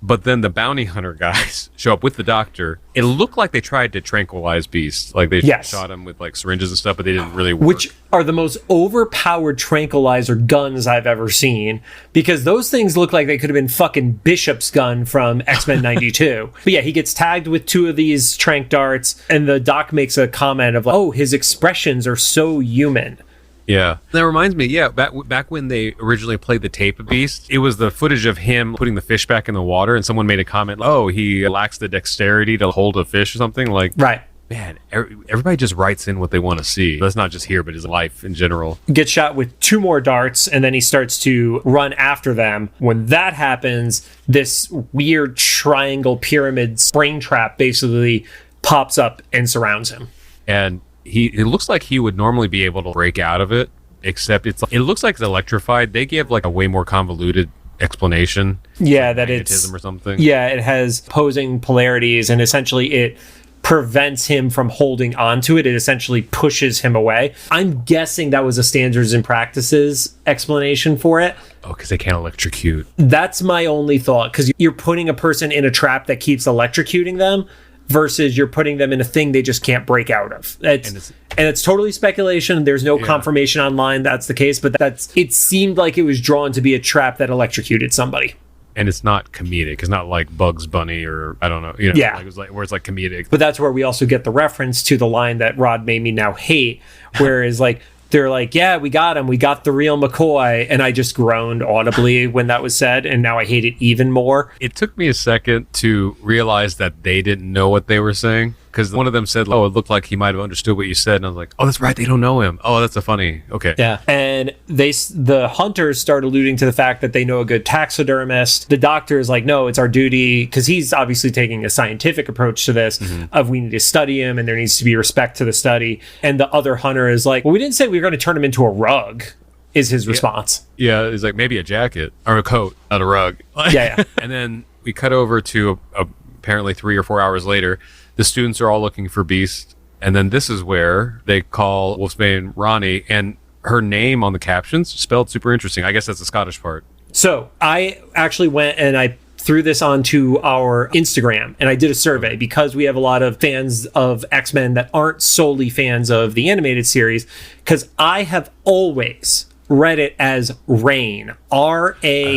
but then the bounty hunter guys show up with the doctor. It looked like they tried to tranquilize Beast. Like they shot him with like syringes and stuff, but they didn't really work. Which are the most overpowered tranquilizer guns I've ever seen, because those things look like they could have been fucking Bishop's gun from X-Men 92. But yeah, he gets tagged with 2 of these tranq darts, and the doc makes a comment of like, oh, his expressions are so human. Yeah. That reminds me, back when they originally played the tape of Beast, it was the footage of him putting the fish back in the water, and someone made a comment, oh, he lacks the dexterity to hold a fish or something. Like, right. Man, everybody just writes in what they want to see. That's not just here, but his life in general. Gets shot with 2 more darts, and then he starts to run after them. When that happens, this weird triangle pyramid spring trap basically pops up and surrounds him. And it looks like he would normally be able to break out of it, except it looks like it's electrified. They give like a way more convoluted explanation. Yeah, that magnetism or something. Yeah, it has opposing polarities, and essentially it prevents him from holding onto it. It essentially pushes him away. I'm guessing that was a standards and practices explanation for it. Oh, because they can't electrocute. That's my only thought, because you're putting a person in a trap that keeps electrocuting them, versus you're putting them in a thing they just can't break out of. And it's totally speculation. There's no confirmation online that's the case, but it seemed like it was drawn to be a trap that electrocuted somebody. And it's not comedic. It's not like Bugs Bunny or I don't know. It was like where it's like comedic. But that's where we also get the reference to the line that Rod made me now hate, whereas like they're like, yeah, we got him. We got the real McCoy. And I just groaned audibly when that was said. And now I hate it even more. It took me a second to realize that they didn't know what they were saying. Because one of them said, oh, it looked like he might have understood what you said. And I was like, oh, that's right. They don't know him. Oh, that's a funny. Okay. Yeah. And the hunters start alluding to the fact that they know a good taxidermist. The doctor is like, no, it's our duty. Because he's obviously taking a scientific approach to this of we need to study him and there needs to be respect to the study. And the other hunter is like, well, we didn't say we were going to turn him into a rug. is his response. Yeah, he's like, maybe a jacket or a coat, not a rug. Yeah. And then we cut over to apparently 3 or 4 hours later. The students are all looking for Beast. And then this is where they call Wolfsbane Ronnie, and her name on the captions spelled super interesting. I guess that's the Scottish part. So I actually went and I threw this onto our Instagram and I did a survey because we have a lot of fans of X-Men that aren't solely fans of the animated series, because I have always read it as Rain, Rahne,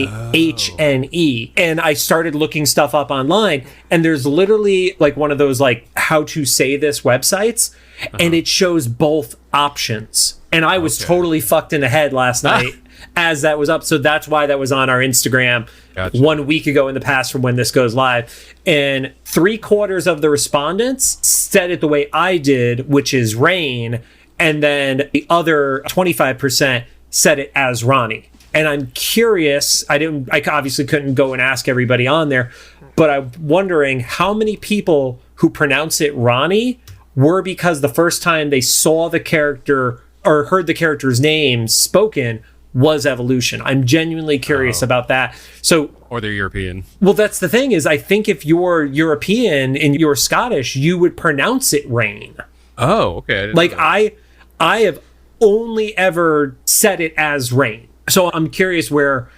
and I started looking stuff up online, and there's literally like one of those like how to say this websites, and it shows both options, and I was totally fucked in the head last night as that was up. So that's why that was on our Instagram 1 week ago in the past from when this goes live, and 3/4 of the respondents said it the way I did, which is Rain, and then the other 25% said it as Ronnie. And I'm curious, I obviously couldn't go and ask everybody on there, but I'm wondering how many people who pronounce it Ronnie were because the first time they saw the character or heard the character's name spoken was Evolution. I'm genuinely curious about that. So, or they're European. Well, that's the thing is I think if you're European and you're Scottish, you would pronounce it Rain. Oh, okay. Like I have only ever said it as Rain. So I'm curious where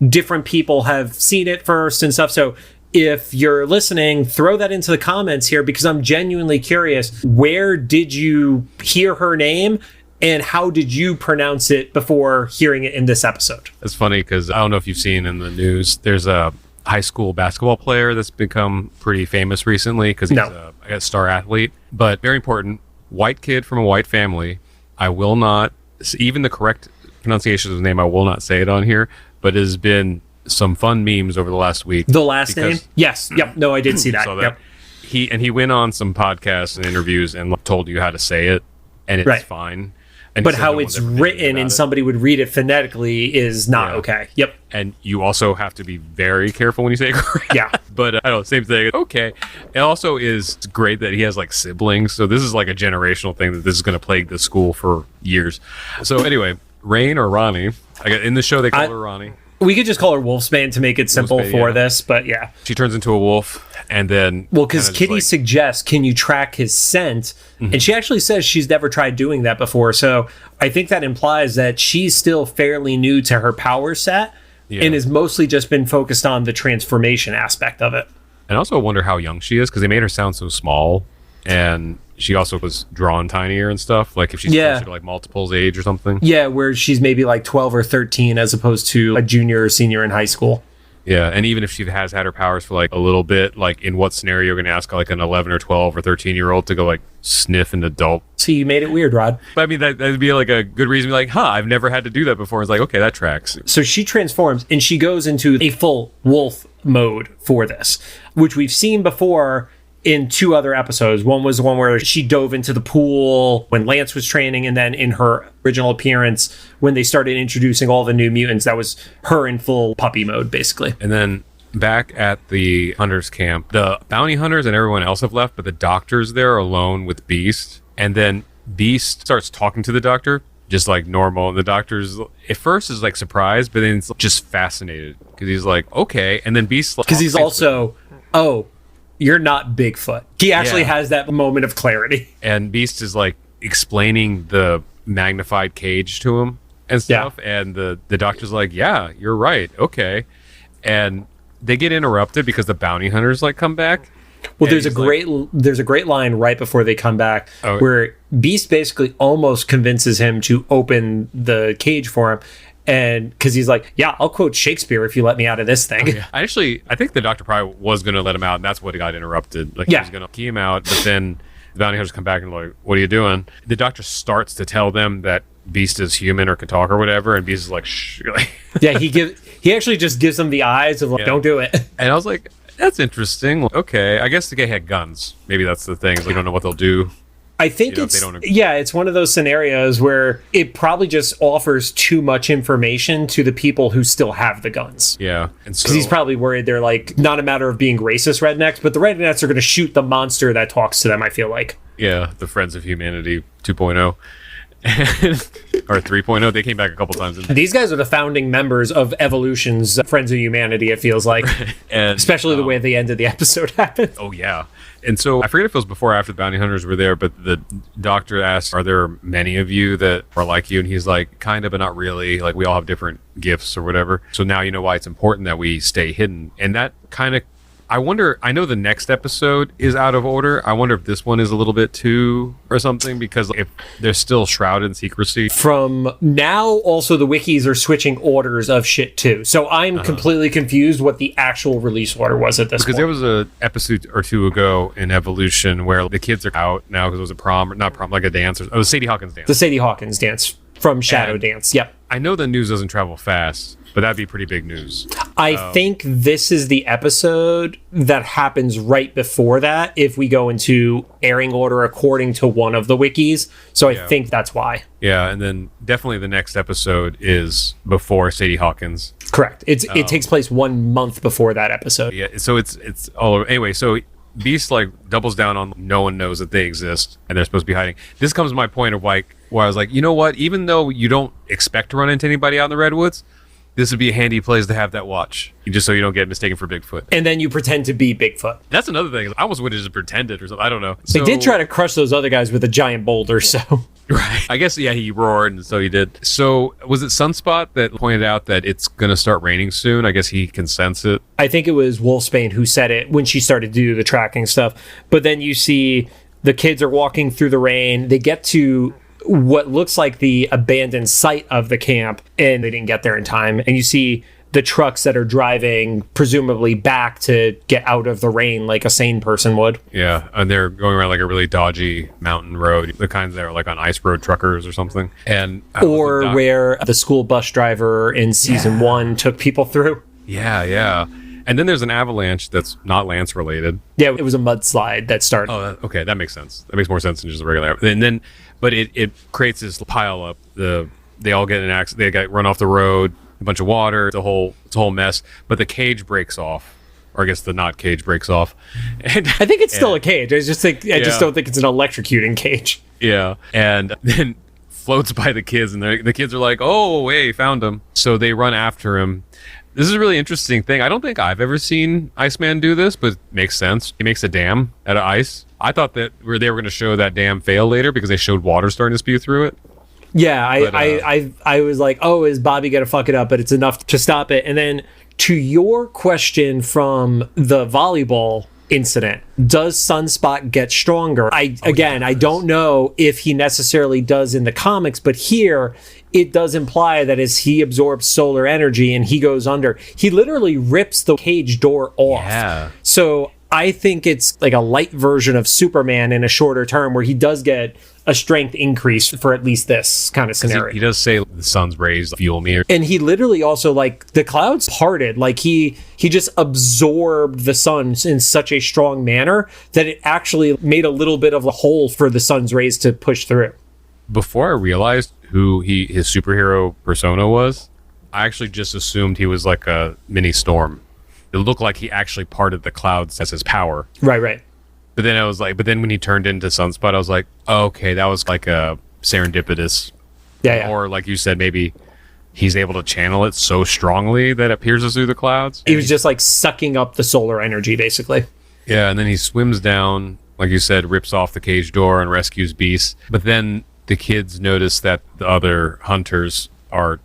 different people have seen it first and stuff. So if you're listening, throw that into the comments here, because I'm genuinely curious. Where did you hear her name and how did you pronounce it before hearing it in this episode? It's funny because I don't know if you've seen in the news, there's a high school basketball player that's become pretty famous recently because he's a star athlete, but very important, white kid from a white family. I will not, even the correct pronunciation of his name, I will not say it on here, but it has been some fun memes over the last week. The last name? Yes. Yep. No, I did see that. Yep. He went on some podcasts and interviews and told you how to say it, and it's fine. And but how it's written and somebody would read it phonetically is not okay. Yep. And you also have to be very careful when you say it correct. Yeah. But I don't know, same thing. Okay. It also is great that he has like siblings. So this is like a generational thing that this is going to plague the school for years. So anyway, Rain or Ronnie, in the show they call her Ronnie. We could just call her Wolfsbane to make it simple for this, but yeah. She turns into a wolf, and then... Well, because Kitty suggests, can you track his scent? Mm-hmm. And she actually says she's never tried doing that before, so I think that implies that she's still fairly new to her power set, and has mostly just been focused on the transformation aspect of it. And I also wonder how young she is, because they made her sound so small, and she also was drawn tinier and stuff, like if she's closer to like multiples age or something. Yeah, where she's maybe like 12 or 13 as opposed to a junior or senior in high school. Yeah, and even if she has had her powers for like a little bit, like in what scenario you're going to ask like an 11 or 12 or 13-year-old to go like sniff an adult? So you made it weird, Rod. But I mean, that'd be like a good reason to be like, I've never had to do that before. It's like, okay, that tracks. So she transforms and she goes into a full wolf mode for this, which we've seen before in 2 other episodes. One was the one where she dove into the pool when Lance was training, and then in her original appearance when they started introducing all the new mutants, that was her in full puppy mode, basically. And then back at the hunters camp, the bounty hunters and everyone else have left, but the doctor's there alone with Beast. And then Beast starts talking to the doctor just like normal, and the doctor's at first is like surprised, but then it's just fascinated because he's like, okay. And then Beast, because he's also, you're not Bigfoot. He actually has that moment of clarity. And Beast is like explaining the magnified cage to him and stuff. Yeah. And the doctor's like, yeah, you're right. Okay. And they get interrupted because the bounty hunters like come back. Well, there's a great line right before they come back where Beast basically almost convinces him to open the cage for him. And because he's like, yeah, I'll quote Shakespeare if you let me out of this thing. Oh, yeah. I think the doctor probably was going to let him out, and that's what got interrupted. Like, he was going to key him out, but then the bounty hunters come back and like, what are you doing? The doctor starts to tell them that Beast is human or can talk or whatever, and Beast is like, shh. Yeah, he actually just gives them the eyes of like, don't do it. And I was like, that's interesting. Okay, I guess the guy had guns. Maybe that's the thing. We don't know what they'll do. I think it's one of those scenarios where it probably just offers too much information to the people who still have the guns. Yeah. Because he's probably worried they're like, not a matter of being racist rednecks, but the rednecks are going to shoot the monster that talks to them, I feel like. Yeah, the Friends of Humanity 2.0. or 3.0. They came back a couple times. These guys are the founding members of Evolution's Friends of Humanity, it feels like. And especially the way the end of the episode happened. Oh, yeah. And so I forget if it was before or after the bounty hunters were there, but the doctor asked, are there many of you that are like you? And he's like, kind of, but not really. Like, we all have different gifts or whatever. So now you know why it's important that we stay hidden. And that kind of, I wonder, I know the next episode is out of order. I wonder if this one is a little bit too or something, because if they're still shrouded in secrecy. From now, also the wikis are switching orders of shit too. So I'm completely confused what the actual release order was at this point. Because there was a episode or two ago in Evolution where the kids are out now because it was a prom, not prom, like a dance. It was Sadie Hawkins dance. The Sadie Hawkins dance from Shadow Dance. Yep. I know the news doesn't travel fast, but that'd be pretty big news. I think this is the episode that happens right before that if we go into airing order according to one of the wikis. So I think that's why. Yeah, and then definitely the next episode is before Sadie Hawkins. Correct. It takes place 1 month before that episode. Yeah, so it's all over. Anyway, so Beast like doubles down on no one knows that they exist and they're supposed to be hiding. This comes to my point of like where I was like, you know what? Even though you don't expect to run into anybody out in the redwoods, this would be a handy place to have that watch, just so you don't get mistaken for Bigfoot. And then you pretend to be Bigfoot. That's another thing. I almost would have just pretended or something. I don't know. They did try to crush those other guys with a giant boulder, so... Right. I guess, yeah, he roared, and so he did. So was it Sunspot that pointed out that it's going to start raining soon? I guess he can sense it. I think it was Wolfsbane who said it when she started to do the tracking stuff. But then you see the kids are walking through the rain. They get to what looks like the abandoned site of the camp, and they didn't get there in time. And you see the trucks that are driving presumably back to get out of the rain like a sane person would. Yeah, and they're going around like a really dodgy mountain road, the kinds that are like on ice road truckers or something. And or where the school bus driver in season 1 took people through. Yeah. And then there's an avalanche that's not Lance related. Yeah, it was a mudslide that started. Oh, okay, that makes sense. That makes more sense than just a regular. And then, but it creates this pile up. They all get in an accident. They get run off the road. A bunch of water. It's a whole mess. But the cage breaks off, or I guess the not cage breaks off. And I think it's still a cage. I just don't think it's an electrocuting cage. Yeah, and then floats by the kids, and the kids are like, "Oh, hey, found him!" So they run after him. This is a really interesting thing. I don't think I've ever seen Iceman do this, but it makes sense. He makes a dam out of ice. I thought that they were going to show that dam fail later because they showed water starting to spew through it. Yeah, I was like, oh, is Bobby going to fuck it up? But it's enough to stop it. And then to your question from the volleyball incident, does Sunspot get stronger? I don't know if he necessarily does in the comics, but here it does imply that as he absorbs solar energy and he goes under, he literally rips the cage door off. Yeah. So I think it's like a light version of Superman in a shorter term where he does get a strength increase for at least this kind of scenario. He does say the sun's rays fuel me. And he literally also, like, the clouds parted. Like, he just absorbed the sun in such a strong manner that it actually made a little bit of a hole for the sun's rays to push through. Before I realized who his superhero persona was, I actually just assumed he was like a mini storm. It looked like he actually parted the clouds as his power. Right. But then I was like, when he turned into Sunspot, I was like, oh, okay, that was like a serendipitous. Yeah. Or like you said, maybe he's able to channel it so strongly that it pierces through the clouds. He was just like sucking up the solar energy, basically. Yeah, and then he swims down, like you said, rips off the cage door and rescues Beast. But then the kids notice that the other hunters are...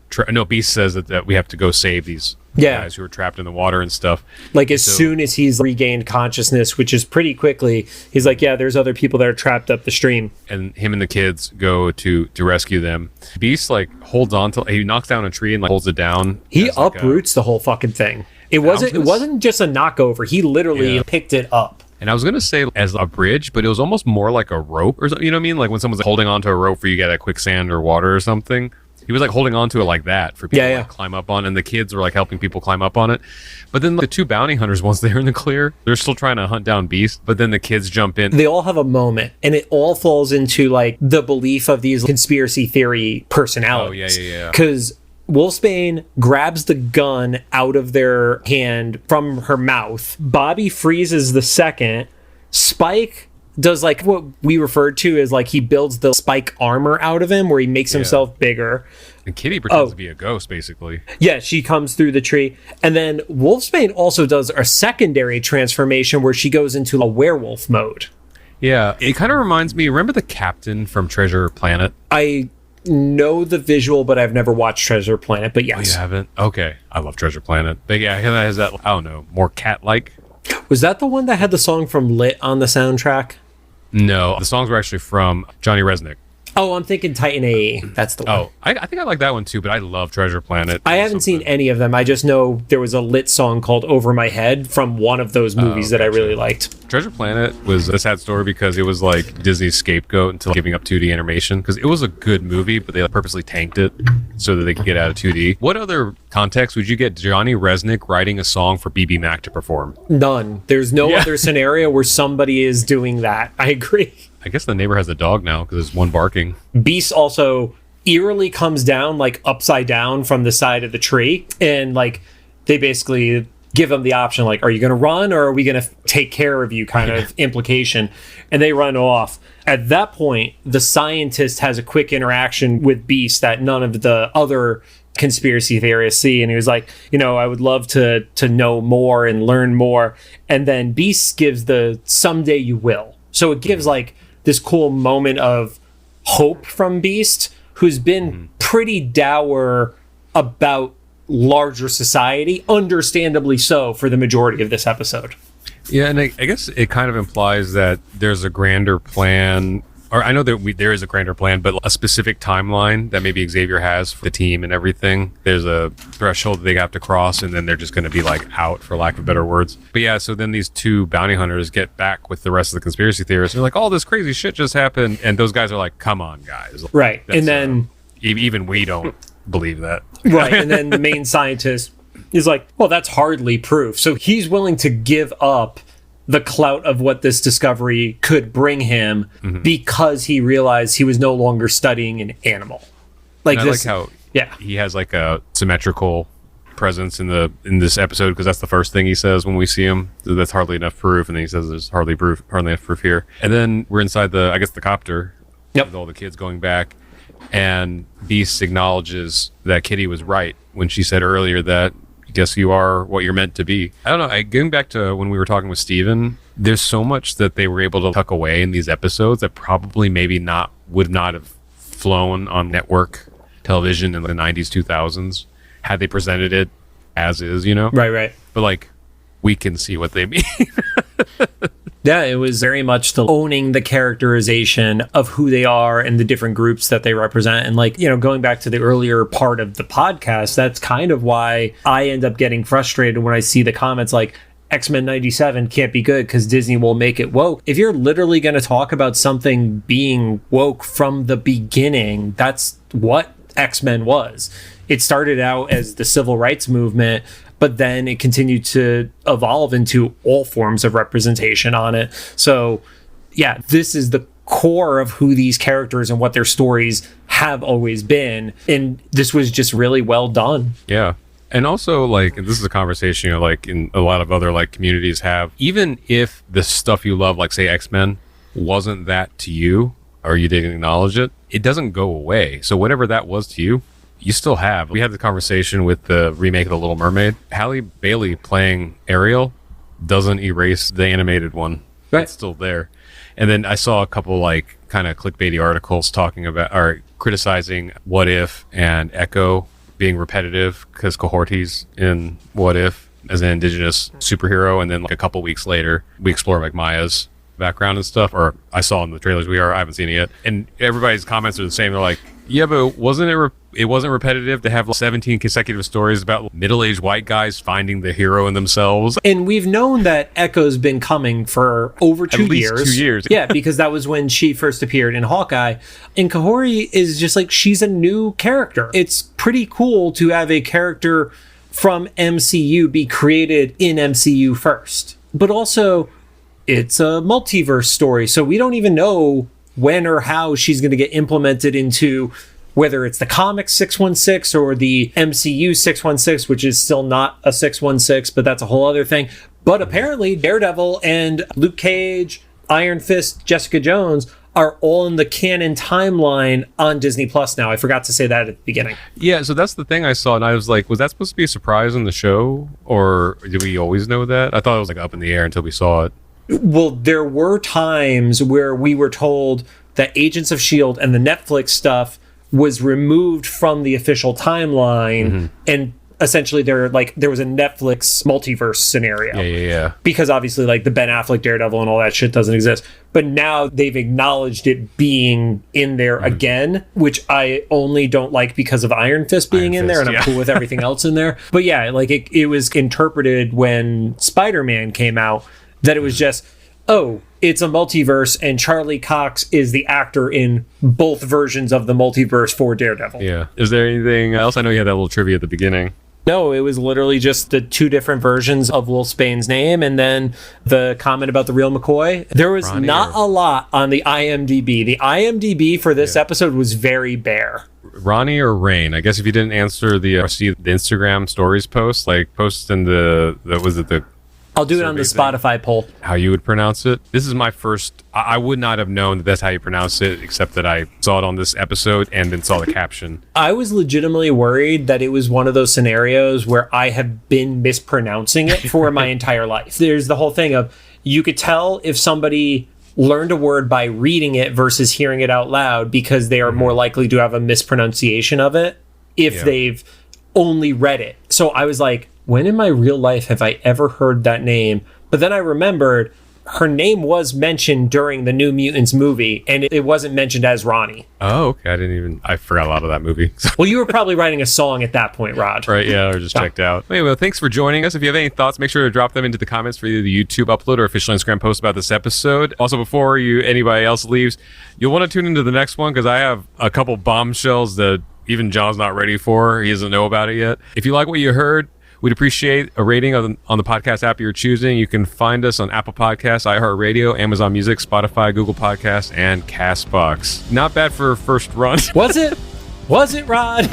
Beast says that we have to go save these guys who are trapped in the water and stuff. Like, as soon as he's regained consciousness, which is pretty quickly, he's like, yeah, there's other people that are trapped up the stream. And him and the kids go to rescue them. Beast, like, holds on to... He knocks down a tree and, like, holds it down. He uproots the whole fucking thing. It wasn't just a knockover. He literally picked it up. And I was going to say as a bridge, but it was almost more like a rope or something. You know what I mean? Like when someone's holding onto a rope where you get a quicksand or water or something. He was like holding onto it like that for people to like, climb up on, and the kids were like helping people climb up on it. But then the two bounty hunters, once they're in the clear, they're still trying to hunt down Beast, but then the kids jump in. They all have a moment, and it all falls into like the belief of these conspiracy theory personalities. Oh, yeah. Because Wolfsbane grabs the gun out of their hand from her mouth. Bobby freezes the second. Spike does like what we referred to as like he builds the spike armor out of him where he makes himself bigger. And Kitty pretends to be a ghost, basically. Yeah, she comes through the tree. And then Wolfsbane also does a secondary transformation where she goes into a werewolf mode. Yeah, it kind of reminds me, remember the captain from Treasure Planet? I know the visual, but I've never watched Treasure Planet, but yes. Oh, you haven't? Okay. I love Treasure Planet. But yeah, it has that, I don't know, more cat-like. Was that the one that had the song from Lit on the soundtrack? No, the songs were actually from Johnny Resnick. Oh, I'm thinking Titan AE. That's the one. Oh, I think I like that one too, but I love Treasure Planet. I haven't seen any of them. I just know there was a Lit song called Over My Head from one of those movies that I really liked. Treasure Planet was a sad story because it was like Disney's scapegoat until giving up 2D animation, because it was a good movie, but they purposely tanked it so that they could get out of 2D. What other context would you get Johnny Resnick writing a song for BB Mac to perform? None. There's no other scenario where somebody is doing that. I agree. I guess the neighbor has a dog now because there's one barking. Beast also eerily comes down like upside down from the side of the tree, and like they basically give them the option, like, are you going to run or are we going to take care of you, kind of implication, and they run off. At that point, the scientist has a quick interaction with Beast that none of the other conspiracy theorists see, and he was like, I would love to know more and learn more. And then Beast gives the someday you will. So it gives like this cool moment of hope from Beast, who's been pretty dour about larger society, understandably so, for the majority of this episode. Yeah, and I guess it kind of implies that there's a grander plan, or I know that there is a grander plan, but a specific timeline that maybe Xavier has for the team and everything. There's a threshold that they have to cross, and then they're just going to be like out, for lack of better words. But yeah, so then these two bounty hunters get back with the rest of the conspiracy theorists. They're like, all this crazy shit just happened. And those guys are like, come on, guys. Right. And then even we don't believe that. Right. And then the main scientist is like, well, that's hardly proof. So he's willing to give up the clout of what this discovery could bring him because he realized he was no longer studying an animal. Like this, I like how he has like a symmetrical presence in this episode, because that's the first thing he says when we see him. So that's hardly enough proof, and then he says there's hardly enough proof here. And then we're inside the copter with all the kids going back, and Beast acknowledges that Kitty was right when she said earlier that, guess you are what you're meant to be. I don't know. Going back to when we were talking with Steven, there's so much that they were able to tuck away in these episodes that probably would not have flown on network television in the 90s, 2000s had they presented it as is, Right. But like, we can see what they mean. Yeah, it was very much the owning the characterization of who they are and the different groups that they represent. And like, going back to the earlier part of the podcast, that's kind of why I end up getting frustrated when I see the comments like X-Men 97 can't be good because Disney will make it woke. If you're literally going to talk about something being woke from the beginning, that's what X-Men was. It started out as the civil rights movement, but then it continued to evolve into all forms of representation on it. So, yeah, this is the core of who these characters and what their stories have always been. And this was just really well done. Yeah. And also, like, this is a conversation, like, in a lot of other, like, communities have. Even if the stuff you love, like, say, X-Men, wasn't that to you, or you didn't acknowledge it, it doesn't go away. So whatever that was to you, you still have. We had the conversation with the remake of The Little Mermaid. Halle Bailey playing Ariel doesn't erase the animated one. Right. It's still there. And then I saw a couple like kind of clickbaity articles talking about or criticizing What If and Echo being repetitive because Cohortes in What If as an indigenous superhero, and then like a couple weeks later we explore like Maya's background and stuff, or I saw in the trailers I haven't seen it yet, and everybody's comments are the same. They're like, yeah, but it wasn't repetitive to have 17 consecutive stories about middle-aged white guys finding the hero in themselves. And we've known that Echo's been coming for over 2 years. At least 2 years. Yeah, because that was when she first appeared in Hawkeye. And Kahori is just like, she's a new character. It's pretty cool to have a character from MCU be created in MCU first. But also, it's a multiverse story, so we don't even know when or how she's going to get implemented into whether it's the comics 616 or the MCU 616, which is still not a 616, but that's a whole other thing. But apparently Daredevil and Luke Cage Iron Fist, Jessica Jones are all in the canon timeline on Disney Plus now. I forgot to say that at the beginning. Yeah, so that's the thing I saw, and I was like, was that supposed to be a surprise in the show, or did we always know that? I thought it was like up in the air until we saw it. Well, there were times where we were told that Agents of S.H.I.E.L.D. and the Netflix stuff was removed from the official timeline, and essentially there was a Netflix multiverse scenario. Yeah. Because obviously like the Ben Affleck Daredevil and all that shit doesn't exist. But now they've acknowledged it being in there again, which I only don't like because of Iron Fist being in there, and I'm cool with everything else in there. But yeah, like it was interpreted when Spider-Man came out that it was just, oh, it's a multiverse and Charlie Cox is the actor in both versions of the multiverse for Daredevil. Yeah. Is there anything else? I know you had that little trivia at the beginning. No, it was literally just the two different versions of Wolfsbane's name and then the comment about the real McCoy. There was not a lot on the IMDb. The IMDb for this episode was very bare. Ronnie or Rain? I guess if you didn't answer the Instagram stories post, like post in the I'll do it on the Spotify poll. How you would pronounce it. This is my first. I would not have known that that's how you pronounce it, except that I saw it on this episode and then saw the caption. I was legitimately worried that it was one of those scenarios where I have been mispronouncing it for my entire life. There's the whole thing of you could tell if somebody learned a word by reading it versus hearing it out loud because they are more likely to have a mispronunciation of it if they've only read it. So I was like, when in my real life have I ever heard that name? But then I remembered her name was mentioned during the New Mutants movie, and it wasn't mentioned as Ronnie. Oh, okay. I forgot a lot of that movie. Well, you were probably writing a song at that point, Rod. Right, yeah, or just checked out. Anyway, thanks for joining us. If you have any thoughts, make sure to drop them into the comments for either the YouTube upload or official Instagram post about this episode. Also, before anybody else leaves, you'll want to tune into the next one because I have a couple bombshells that even John's not ready for. He doesn't know about it yet. If you like what you heard, we'd appreciate a rating on the podcast app you're choosing. You can find us on Apple Podcasts, iHeartRadio, Amazon Music, Spotify, Google Podcasts, and CastBox. Not bad for a first run. Was it? Was it, Rod?